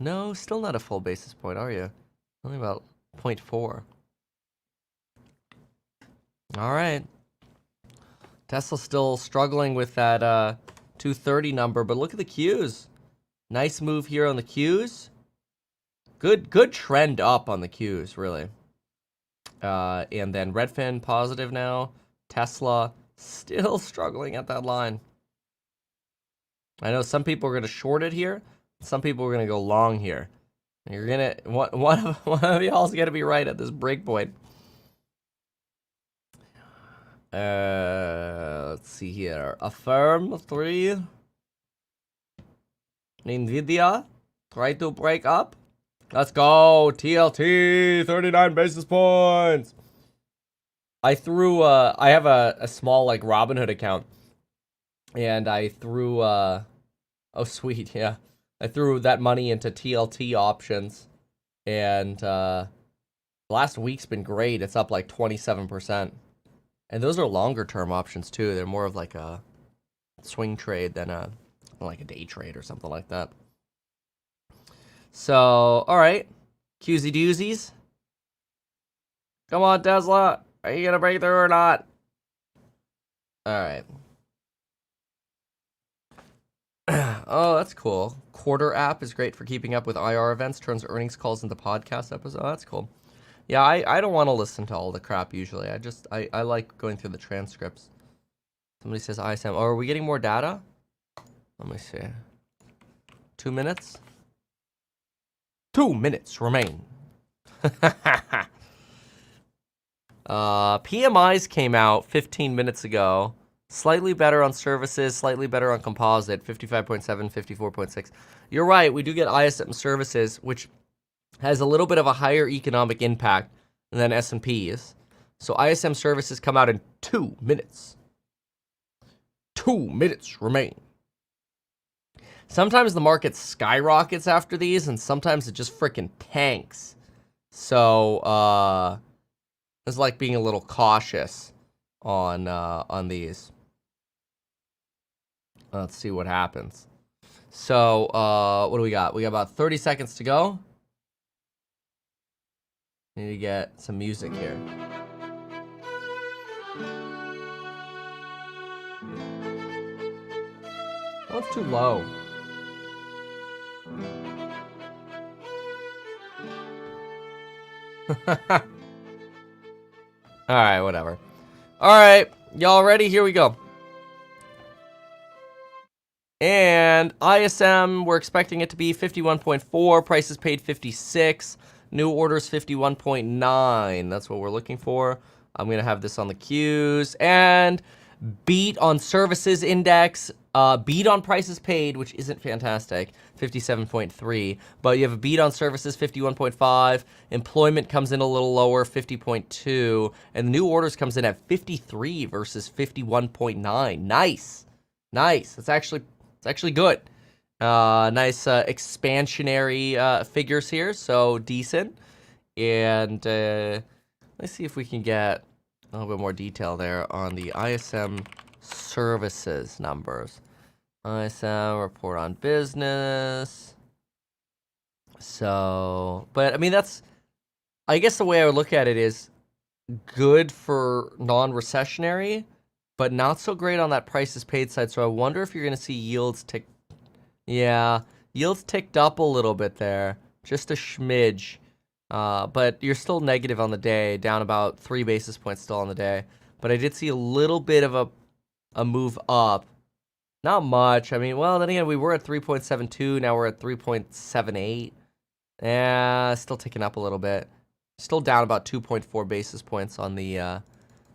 No, still not a full basis point, are you? Only about 0.4. All right. Tesla's still struggling with that 230 number, but look at the Qs. Nice move here on the Qs. Good trend up on the Qs, really. And then Redfin positive now. Tesla still struggling at that line. I know some people are going to short it here. Some people are going to go long here. You're gonna one of y'all's gonna be right at this break point. Let's see here. Affirm 3. NVIDIA try to break up. Let's go. TLT 39 basis points. I threw. I have a small like Robinhood account, and I threw. Oh sweet, yeah. I threw that money into TLT options, and last week's been great. It's up like 27%. And those are longer term options too. They're more of like a swing trade than like a day trade or something like that. So, all right. Qsy doozies. Come on, Tesla. Are you going to break through or not? All right. Oh, that's cool. Quarter app is great for keeping up with IR events, turns earnings calls into podcast episodes. Oh, that's cool. Yeah, I don't want to listen to all the crap usually. I like going through the transcripts. Somebody says ISM. Oh, are we getting more data? Let me see. 2 minutes? 2 minutes remain. PMIs came out 15 minutes ago. Slightly better on services, slightly better on composite, 55.7, 54.6. You're right, we do get ISM services, which has a little bit of a higher economic impact than S&Ps. So ISM services come out in 2 minutes. 2 minutes remain. Sometimes the market skyrockets after these, and sometimes it just freaking tanks. So it's like being a little cautious on these. Let's see what happens. So what do we got? We got about 30 seconds to go. Need to get some music here. Oh, it's too low. All right, whatever. All right, y'all ready? Here we go. And ISM, we're expecting it to be 51.4. Prices paid 56. New orders 51.9. That's what we're looking for. I'm going to have this on the Qs. And beat on services index Beat on prices paid, which isn't fantastic, 57.3. But you have a beat on services, 51.5. Employment comes in a little lower, 50.2. And new orders comes in at 53 versus 51.9. Nice. It's actually good. Nice expansionary figures here, so decent. And let's see if we can get a little bit more detail there on the ISM services numbers. ISM report on business. So, but I mean, I guess the way I would look at it is good for non-recessionary, but not so great on that prices paid side. So I wonder if you're going to see yields tick. Yeah, yields ticked up a little bit there, just a smidge. But you're still negative on the day, down about 3 basis points still on the day. But I did see a little bit of a move up. Not much. I mean, well, then again, we were at 3.72. Now we're at 3.78. Yeah, still ticking up a little bit. Still down about 2.4 basis points on the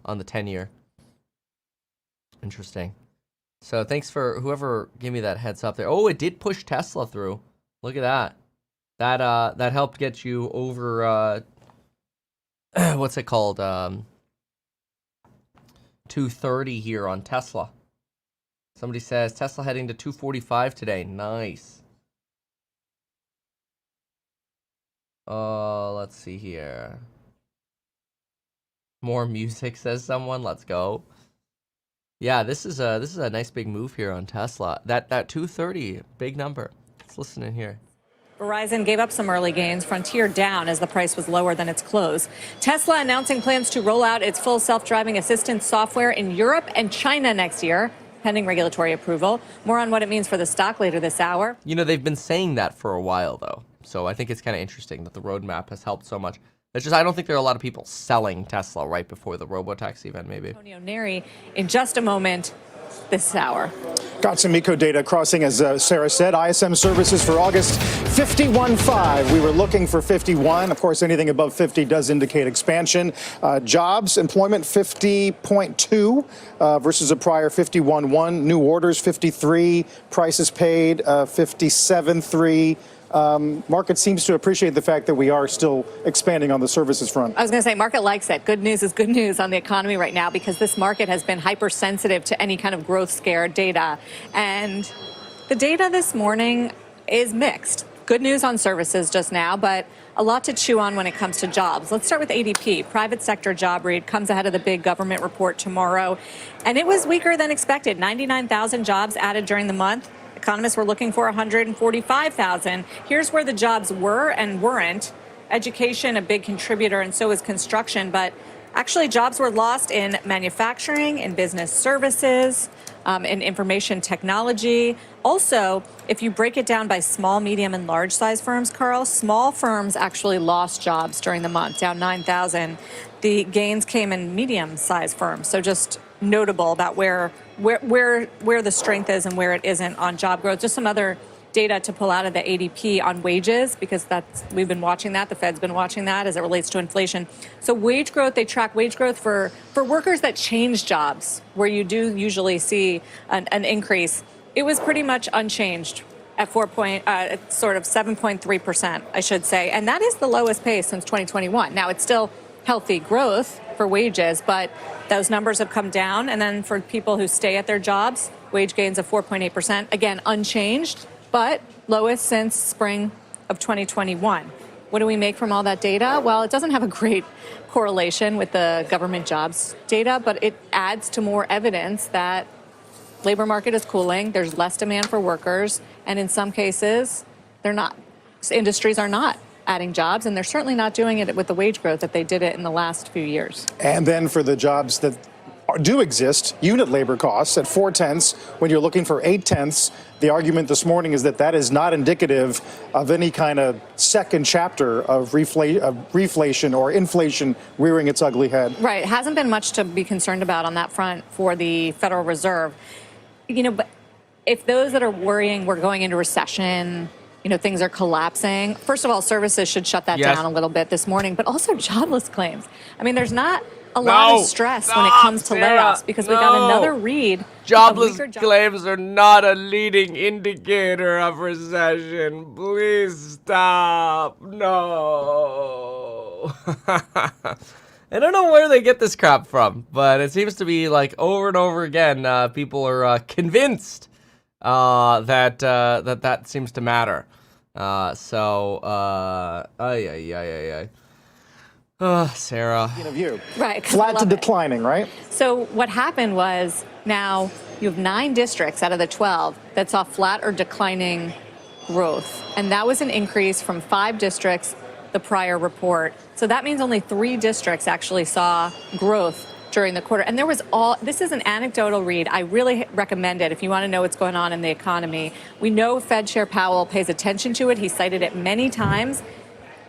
10-year. Interesting. So thanks for whoever gave me that heads up there. Oh, it did push Tesla through. Look at that. That helped get you over what's it called? 230 here on Tesla. Somebody says Tesla heading to 245 today. Nice. Let's see here. More music, says someone. Let's go. Yeah, this is a nice big move here on Tesla. That 230, big number. Let's listen in here. Verizon gave up some early gains. Frontier down as the price was lower than its close. Tesla announcing plans to roll out its full self-driving assistance software in Europe and China next year, pending regulatory approval. More on what it means for the stock later this hour. You know, they've been saying that for a while, though. So I think it's kind of interesting that the roadmap has helped so much. It's just I don't think there are a lot of people selling Tesla right before the robotaxi event, maybe. Antonio Neri in just a moment this hour. Got some eco data crossing, as Sarah said. ISM services for August, 51.5. We were looking for 51. Of course, anything above 50 does indicate expansion. Jobs, employment, 50.2 versus a prior 51.1. New orders, 53. Prices paid, 57.3. Market seems to appreciate the fact that we are still expanding on the services front. I was going to say, market likes it. Good news is good news on the economy right now because this market has been hypersensitive to any kind of growth scare data. And the data this morning is mixed. Good news on services just now, but a lot to chew on when it comes to jobs. Let's start with ADP. Private sector job read comes ahead of the big government report tomorrow. And it was weaker than expected. 99,000 jobs added during the month. Economists were looking for 145,000. Here's where the jobs were and weren't. Education, a big contributor, and so is construction. But actually, jobs were lost in manufacturing, in business services, in information technology. Also, if you break it down by small, medium, and large size firms, Carl, small firms actually lost jobs during the month, down 9,000. The gains came in medium-sized firms. So just notable about where the strength is and where it isn't on job growth. Just some other data to pull out of the ADP on wages, because we've been watching that. The Fed's been watching that as it relates to inflation. So wage growth, they track wage growth for workers that change jobs, where you do usually see an increase. It was pretty much unchanged at sort of 7.3%, I should say. And that is the lowest pace since 2021. Now, it's still healthy growth for wages, but those numbers have come down. And then for people who stay at their jobs, wage gains of 4.8%, again, unchanged, but lowest since spring of 2021. What do we make from all that data? Well, it doesn't have a great correlation with the government jobs data, but it adds to more evidence that labor market is cooling, there's less demand for workers, and in some cases, industries are not adding jobs, and they're certainly not doing it with the wage growth that they did it in the last few years. And then for the jobs that do exist, unit labor costs at 4/10, when you're looking for 8/10, the argument this morning is that is not indicative of any kind of second chapter of reflation or inflation rearing its ugly head. Right. It hasn't been much to be concerned about on that front for the Federal Reserve. But if those that are worrying we're going into recession, things are collapsing. First of all, services should shut that down a little bit this morning, but also jobless claims. I mean, there's not a lot of stress when it comes to Sarah, layoffs because we got another read. Jobless claims are not a leading indicator of recession. Please stop. No. I don't know where they get this crap from, but it seems to be like over and over again, people are convinced that seems to matter. Sarah. Right. Flat to declining, right? So what happened was now you have 9 districts out of the 12 that saw flat or declining growth. And that was an increase from 5 districts the prior report. So that means only 3 districts actually saw growth during the quarter. And there was this is an anecdotal read. I really recommend it if you want to know what's going on in the economy. We know Fed Chair Powell pays attention to it. He cited it many times.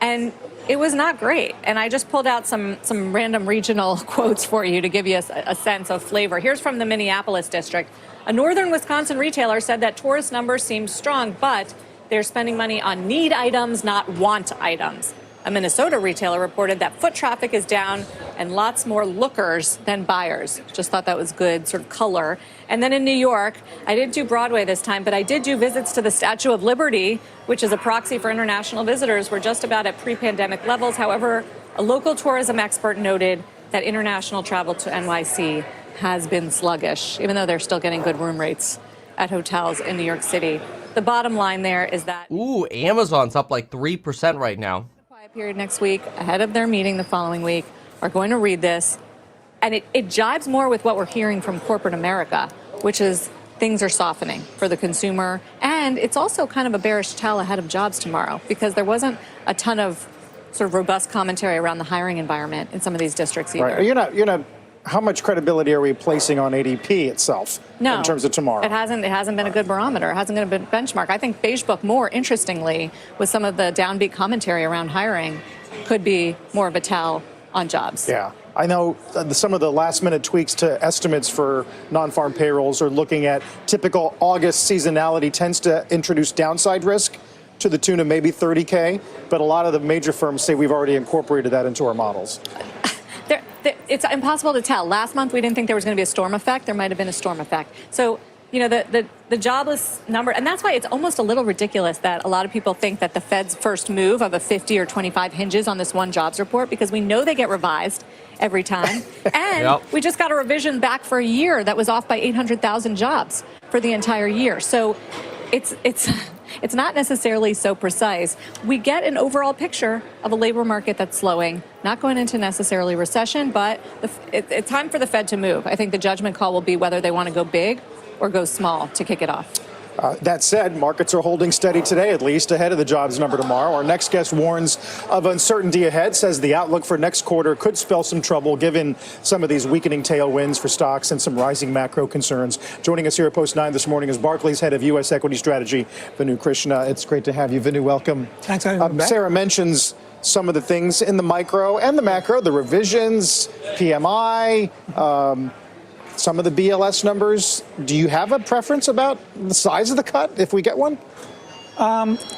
And it was not great. And I just pulled out some random regional quotes for you to give you a sense of flavor. Here's from the Minneapolis district. A northern Wisconsin retailer said that tourist numbers seemed strong, but they're spending money on need items, not want items. A Minnesota retailer reported that foot traffic is down and lots more lookers than buyers. Just thought that was good sort of color. And then in New York, I didn't do Broadway this time, but I did do visits to the Statue of Liberty, which is a proxy for international visitors. We're just about at pre-pandemic levels. However, a local tourism expert noted that international travel to NYC has been sluggish, even though they're still getting good room rates at hotels in New York City. The bottom line there is that... Ooh, Amazon's up like 3% right now. Quiet period next week, ahead of their meeting the following week, are going to read this. And it jives more with what we're hearing from corporate America, which is things are softening for the consumer. And it's also kind of a bearish tell ahead of jobs tomorrow because there wasn't a ton of sort of robust commentary around the hiring environment in some of these districts either. Right. You're not. How much credibility are we placing on ADP itself in terms of tomorrow? It hasn't been a good barometer. It hasn't been a benchmark. I think Beige Book, more interestingly, with some of the downbeat commentary around hiring, could be more of a tell on jobs. Yeah. I know some of the last-minute tweaks to estimates for non-farm payrolls are looking at typical August seasonality tends to introduce downside risk to the tune of maybe 30K, but a lot of the major firms say we've already incorporated that into our models. It's impossible to tell. Last month, we didn't think there was going to be a storm effect. There might have been a storm effect. So, the jobless number, and that's why it's almost a little ridiculous that a lot of people think that the Fed's first move of a 50 or 25 hinges on this one jobs report, because we know they get revised every time. And we just got a revision back for a year that was off by 800,000 jobs for the entire year. So it's not necessarily so precise. We get an overall picture of a labor market that's slowing, not going into necessarily recession, but it's time for the Fed to move. I think the judgment call will be whether they want to go big or go small to kick it off. That said, markets are holding steady today, at least ahead of the jobs number tomorrow. Our next guest warns of uncertainty ahead, says the outlook for next quarter could spell some trouble given some of these weakening tailwinds for stocks and some rising macro concerns. Joining us here at Post 9 this morning is Barclays head of U.S. equity strategy, Venu Krishna. It's great to have you, Venu. Welcome. Thanks for having me back. Sarah mentions some of the things in the micro and the macro, the revisions, PMI, some of the BLS numbers. Do you have a preference about the size of the cut if we get one?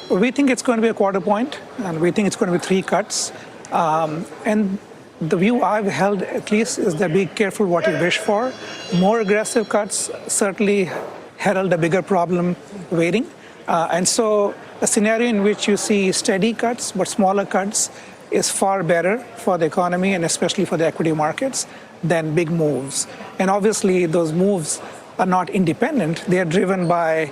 We think it's going to be a quarter point, and we think it's going to be 3 cuts. And the view I've held, at least, is that be careful what you wish for. More aggressive cuts certainly herald a bigger problem waiting. And so a scenario in which you see steady cuts but smaller cuts is far better for the economy and especially for the equity markets than big moves. And obviously those moves are not independent. They are driven by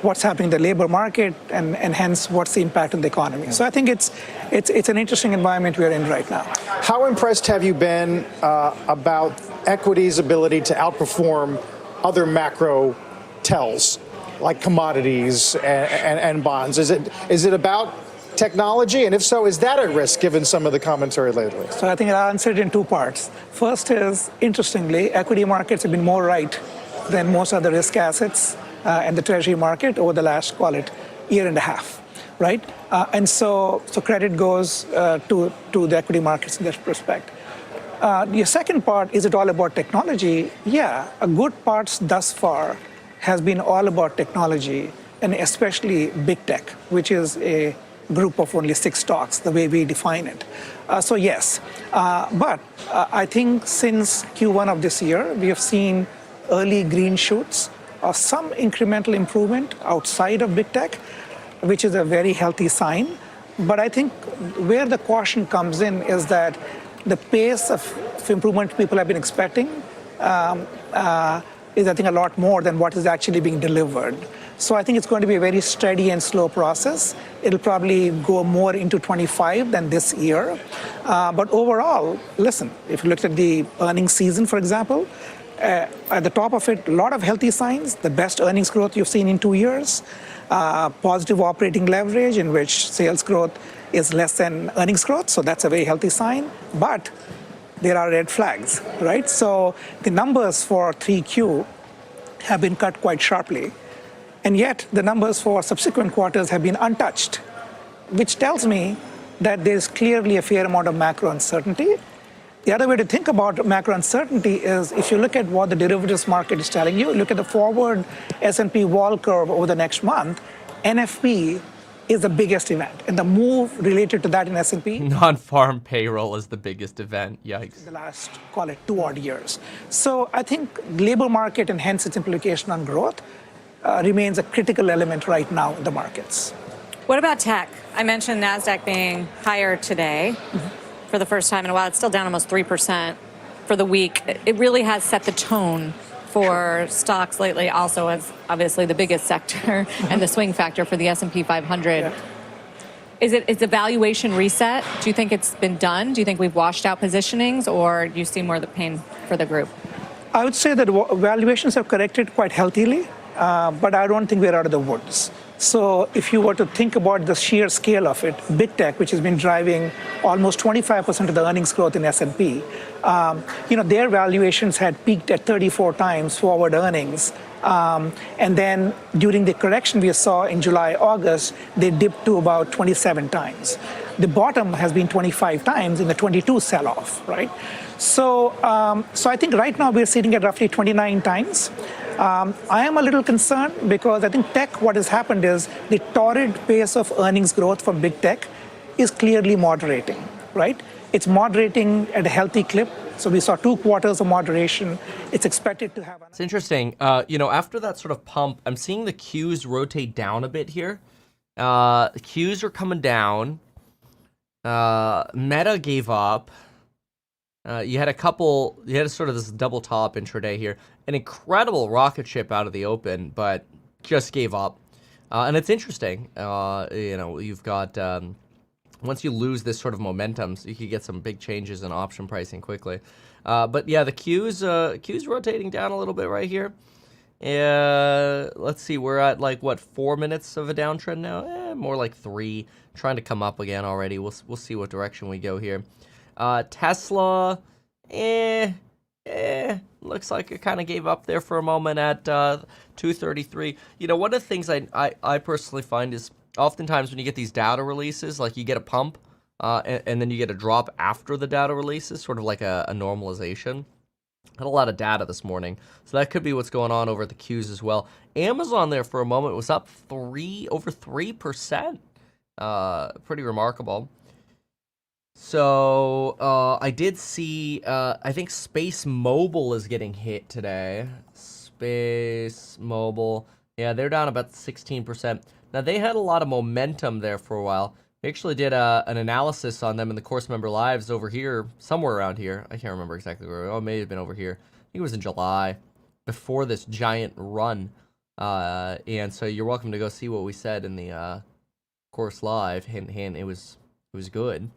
what's happening in the labor market and hence what's the impact on the economy. So I think it's an interesting environment we're in right now. How impressed have you been about equity's ability to outperform other macro tells like commodities and bonds? Is it about technology? And if so, is that at risk given some of the commentary lately? So I think I'll answer it in 2 parts. First is, interestingly, equity markets have been more right than most other risk assets and the treasury market over the last, call it, year and a half, right? And so credit goes to the equity markets in that respect. The second part, is it all about technology? Yeah, a good part thus far has been all about technology, and especially big tech, which is a group of only 6 stocks, the way we define it. So yes, but I think since Q1 of this year, we have seen early green shoots of some incremental improvement outside of big tech, which is a very healthy sign. But I think where the caution comes in is that the pace of improvement people have been expecting is, I think, a lot more than what is actually being delivered. So I think it's going to be a very steady and slow process. It'll probably go more into 25 than this year. But overall, listen, if you looked at the earnings season, for example, at the top of it, a lot of healthy signs, the best earnings growth you've seen in 2 years, positive operating leverage in which sales growth is less than earnings growth. So that's a very healthy sign. But there are red flags, right? So the numbers for 3Q have been cut quite sharply. And yet the numbers for subsequent quarters have been untouched, which tells me that there's clearly a fair amount of macro uncertainty. The other way to think about macro uncertainty is if you look at what the derivatives market is telling you, look at the forward S&P wall curve over the next month, NFP is the biggest event. And the move related to that in S&P, Non-farm payroll is the biggest event. Yikes. the last, call it 2 odd years. So I think labor market and hence its implication on growth remains a critical element right now in the markets. What about tech? I mentioned NASDAQ being higher today for the first time in a while. It's still down almost 3% for the week. It really has set the tone for stocks lately, also as obviously the biggest sector and the swing factor for the S&P 500. Yeah. Is it a valuation reset? Do you think it's been done? Do you think we've washed out positionings, or do you see more of the pain for the group? I would say that valuations have corrected quite healthily, but I don't think we're out of the woods. So if you were to think about the sheer scale of it, big tech, which has been driving almost 25% of the earnings growth in S&P, their valuations had peaked at 34 times forward earnings. And then during the correction we saw in July, August, they dipped to about 27 times. The bottom has been 25 times in the 22 sell-off, right? So I think right now we're sitting at roughly 29 times. I am a little concerned because I think tech, what has happened is the torrid pace of earnings growth for big tech is clearly moderating, right? It's moderating at a healthy clip. So we saw 2 quarters of moderation. It's expected to have. It's interesting. After that sort of pump, I'm seeing the Qs rotate down a bit here. The Qs are coming down. Meta gave up. You had sort of this double top intraday here. An incredible rocket ship out of the open, but just gave up. And it's interesting. You've got, once you lose this sort of momentum, so you could get some big changes in option pricing quickly. But yeah, the Q's rotating down a little bit right here. Let's see, we're at 4 minutes of a downtrend now? More like 3. Trying to come up again already. We'll see what direction we go here. Tesla, looks like it kind of gave up there for a moment at 233. One of the things I personally find is oftentimes when you get these data releases, like you get a pump and then you get a drop after the data releases, sort of like a normalization. Had a lot of data this morning, so that could be what's going on over at the Qs as well. Amazon there for a moment was up over 3%. Pretty remarkable. So I did see, I think Space Mobile is getting hit today. Space Mobile. Yeah, they're down about 16%. Now, they had a lot of momentum there for a while. We actually did an analysis on them in the Course Member Lives over here, somewhere around here. I can't remember exactly where. Oh, it may have been over here. I think it was in July, before this giant run. And so you're welcome to go see what we said in the Course Live. Hint, hint, it was good.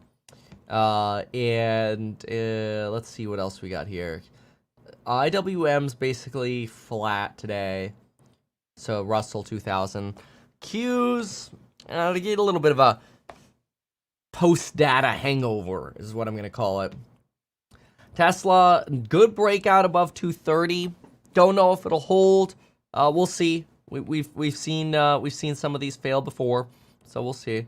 And let's see what else we got here. IWM's basically flat today. So Russell 2000. Qs, to get a little bit of a post-data hangover is what I'm going to call it. Tesla, good breakout above 230. Don't know if it'll hold. We'll see. We've seen some of these fail before, so we'll see.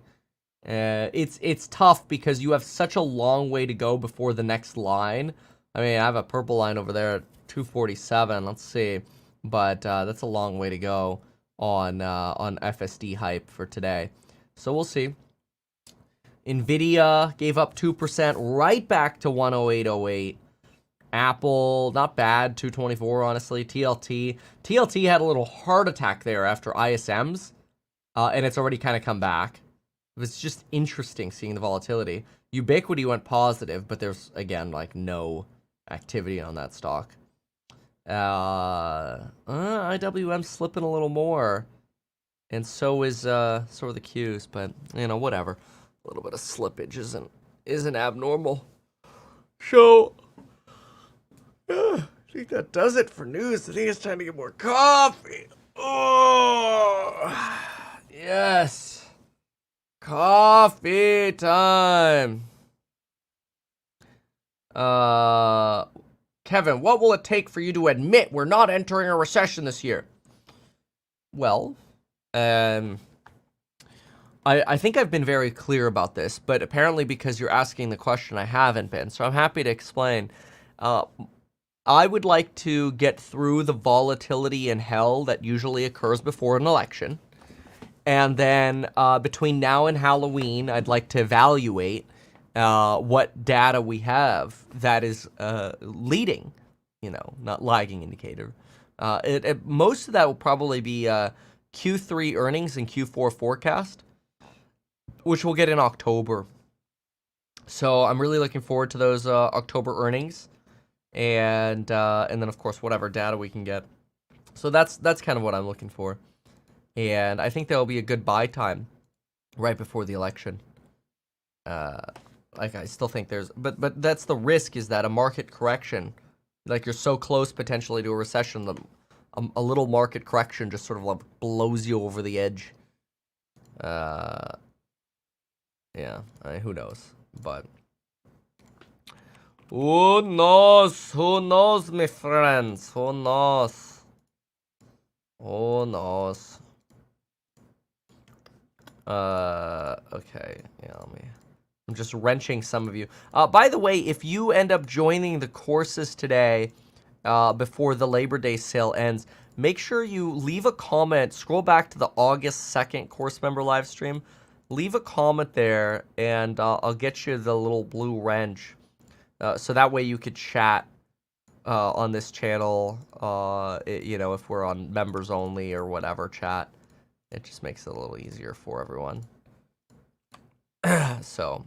It's tough because you have such a long way to go before the next line. I mean, I have a purple line over there at 247. Let's see, but that's a long way to go on FSD hype for today. So we'll see. Nvidia gave up 2%, right back to 108.08. Apple, not bad, 224, honestly. TLT had a little heart attack there after ISMs, and it's already kind of come back. It's just interesting seeing the volatility. Ubiquity went positive, but there's, again, like, no activity on that stock. IWM slipping a little more, and so are the Qs, but, you know, whatever. A little bit of slippage isn't abnormal. So, I think that does it for news. I think it's time to get more coffee. Oh, yes. Coffee time. Kevin, what will it take for you to admit we're not entering a recession this year? Well, I think I've been very clear about this, but apparently because you're asking the question, I haven't been. So I'm happy to explain. I would like to get through the volatility and hell that usually occurs before an election. And then between now and Halloween, I'd like to evaluate what data we have that is leading, you know, not lagging indicator. Most of that will probably be Q3 earnings and Q4 forecast, which we'll get in October. So I'm really looking forward to those October earnings, and then of course whatever data we can get. So that's kind of what I'm looking for, and I think there'll be a good buy time right before the election. Like I still think there's, but that's the risk, is that a market correction, like you're so close potentially to a recession, that a little market correction just sort of like blows you over the edge. Yeah, who knows? But who knows? Who knows, my friends? Who knows? Who knows? Okay. Yeah, I'm just wrenching some of you. By the way, if you end up joining the courses today, before the Labor Day sale ends, make sure you leave a comment. Scroll back to the August 2nd course member live stream. Leave a comment there, and I'll get you the little blue wrench. So that way you could chat on this channel, you know, if we're on members only or whatever chat. It just makes it a little easier for everyone. So,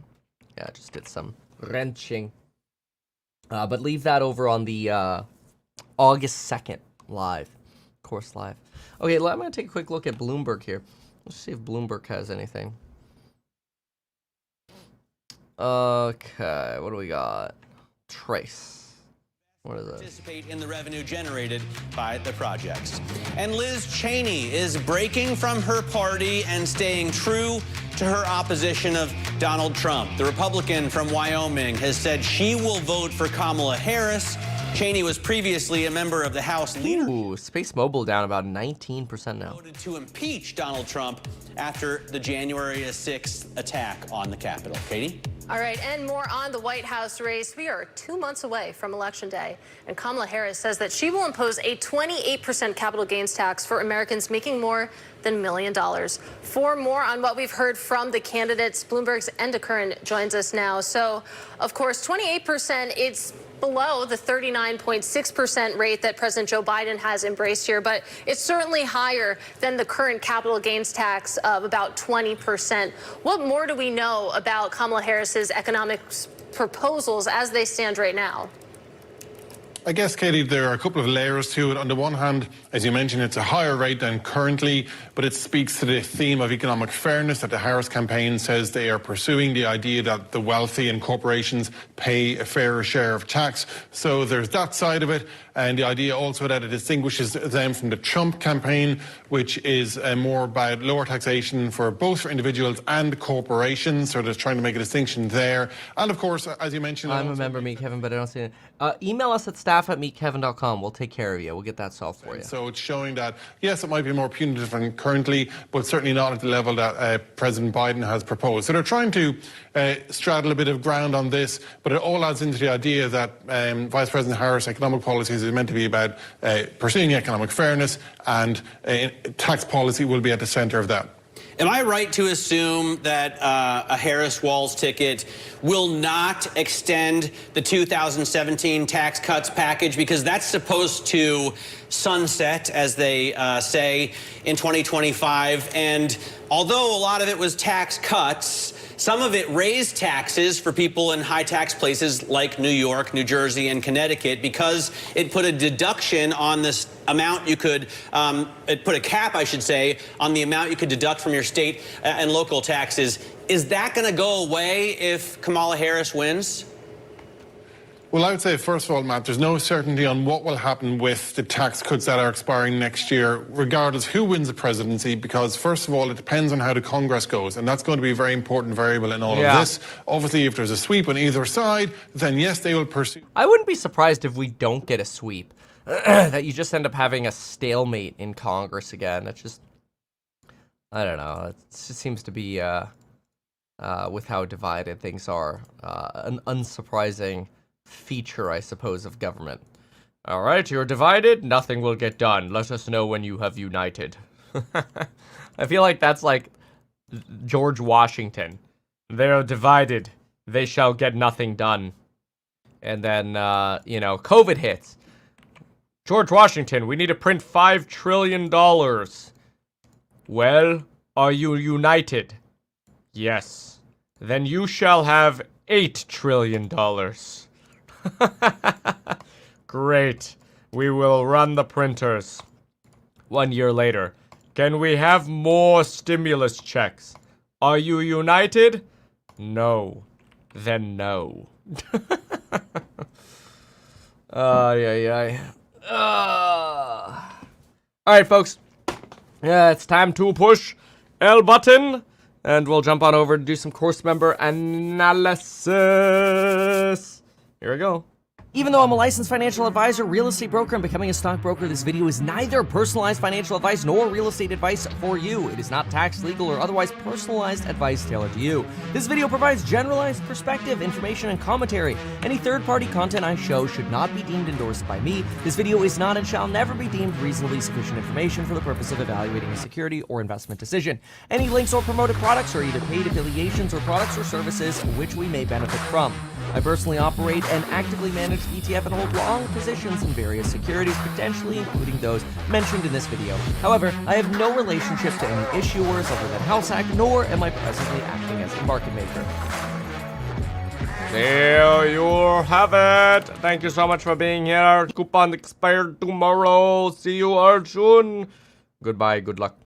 yeah, just did some wrenching. But leave that over on the August 2nd live, course live. Okay, I'm going to take a quick look at Bloomberg here. Let's see if Bloomberg has anything. Okay, what do we got? Trace. What is it? Participate in the revenue generated by the projects. And Liz Cheney is breaking from her party and staying true to her opposition of Donald Trump. The Republican from Wyoming has said she will vote for Kamala Harris. Cheney was previously a member of the House leadership. Ooh, Space Mobile down about 19% now. Voted to impeach Donald Trump after the January 6th attack on the Capitol. Katie? All right, and more on the White House race. We are 2 months away from Election Day, and Kamala Harris says that she will impose a 28% capital gains tax for Americans making more than $1 million. For more on what we've heard from the candidates, Bloomberg's Enda Curran joins us now. So, of course, 28%, it's below the 39.6% rate that President Joe Biden has embraced here, but it's certainly higher than the current capital gains tax of about 20%. What more do we know about Kamala Harris's economic proposals as they stand right now? I guess, Katie, there are a couple of layers to it. On the one hand, as you mentioned, it's a higher rate than currently, but it speaks to the theme of economic fairness that the Harris campaign says they are pursuing, the idea that the wealthy and corporations pay a fairer share of tax. So there's that side of it, and the idea also that it distinguishes them from the Trump campaign, which is more about lower taxation for both for individuals and corporations. So there's trying to make a distinction there. And of course, as you mentioned, I'm a member of Meet Kevin, but I don't see it. Email us at staff@meetkevin.com. We'll take care of you. We'll get that solved for you. So it's showing that, yes, it might be more punitive than currently, but certainly not at the level that President Biden has proposed. So they're trying to straddle a bit of ground on this, but it all adds into the idea that Vice President Harris' economic policies is meant to be about pursuing economic fairness, and tax policy will be at the center of that. Am I right to assume that a Harris-Walz ticket will not extend the 2017 tax cuts package? Because that's supposed to sunset, as they say, in 2025. And although a lot of it was tax cuts, some of it raised taxes for people in high tax places like New York, New Jersey, and Connecticut because it put a deduction on this amount you could, it put a cap, I should say, on the amount you could deduct from your state and local taxes. Is that going to go away if Kamala Harris wins? Well, I would say, first of all, Matt, there's no certainty on what will happen with the tax cuts that are expiring next year, regardless who wins the presidency, because, first of all, it depends on how the Congress goes, and that's going to be a very important variable in all of this. Obviously, if there's a sweep on either side, then yes, they will pursue. I wouldn't be surprised if we don't get a sweep, that you just end up having a stalemate in Congress again. It's just, I don't know, it just seems to be, with how divided things are, an unsurprising feature, I suppose, of government. All right, you're divided, nothing will get done. Let us know when you have united. I feel like that's like George Washington. They are divided, they shall get nothing done. And then, you know, COVID hits. George Washington, we need to print $5 trillion. Well, are you united? Yes. Then you shall have $8 trillion. Great. We will run the printers. 1 year later. Can we have more stimulus checks? Are you united? No. Then no. Alright, folks. Yeah, it's time to push L button. And we'll jump on over to do some course member analysis. Here we go. Even though I'm a licensed financial advisor, real estate broker, and becoming a stockbroker, this video is neither personalized financial advice nor real estate advice for you. It is not tax, legal, or otherwise personalized advice tailored to you. This video provides generalized perspective, information, and commentary. Any third-party content I show should not be deemed endorsed by me. This video is not and shall never be deemed reasonably sufficient information for the purpose of evaluating a security or investment decision. Any links or promoted products are either paid affiliations or products or services which we may benefit from. I personally operate and actively manage ETF and hold long positions in various securities, potentially including those mentioned in this video. However, I have no relationship to any issuers other than HouseHack, nor am I presently acting as a market maker. There you have it. Thank you so much for being here. Coupon expired tomorrow. See you all soon. Goodbye. Good luck.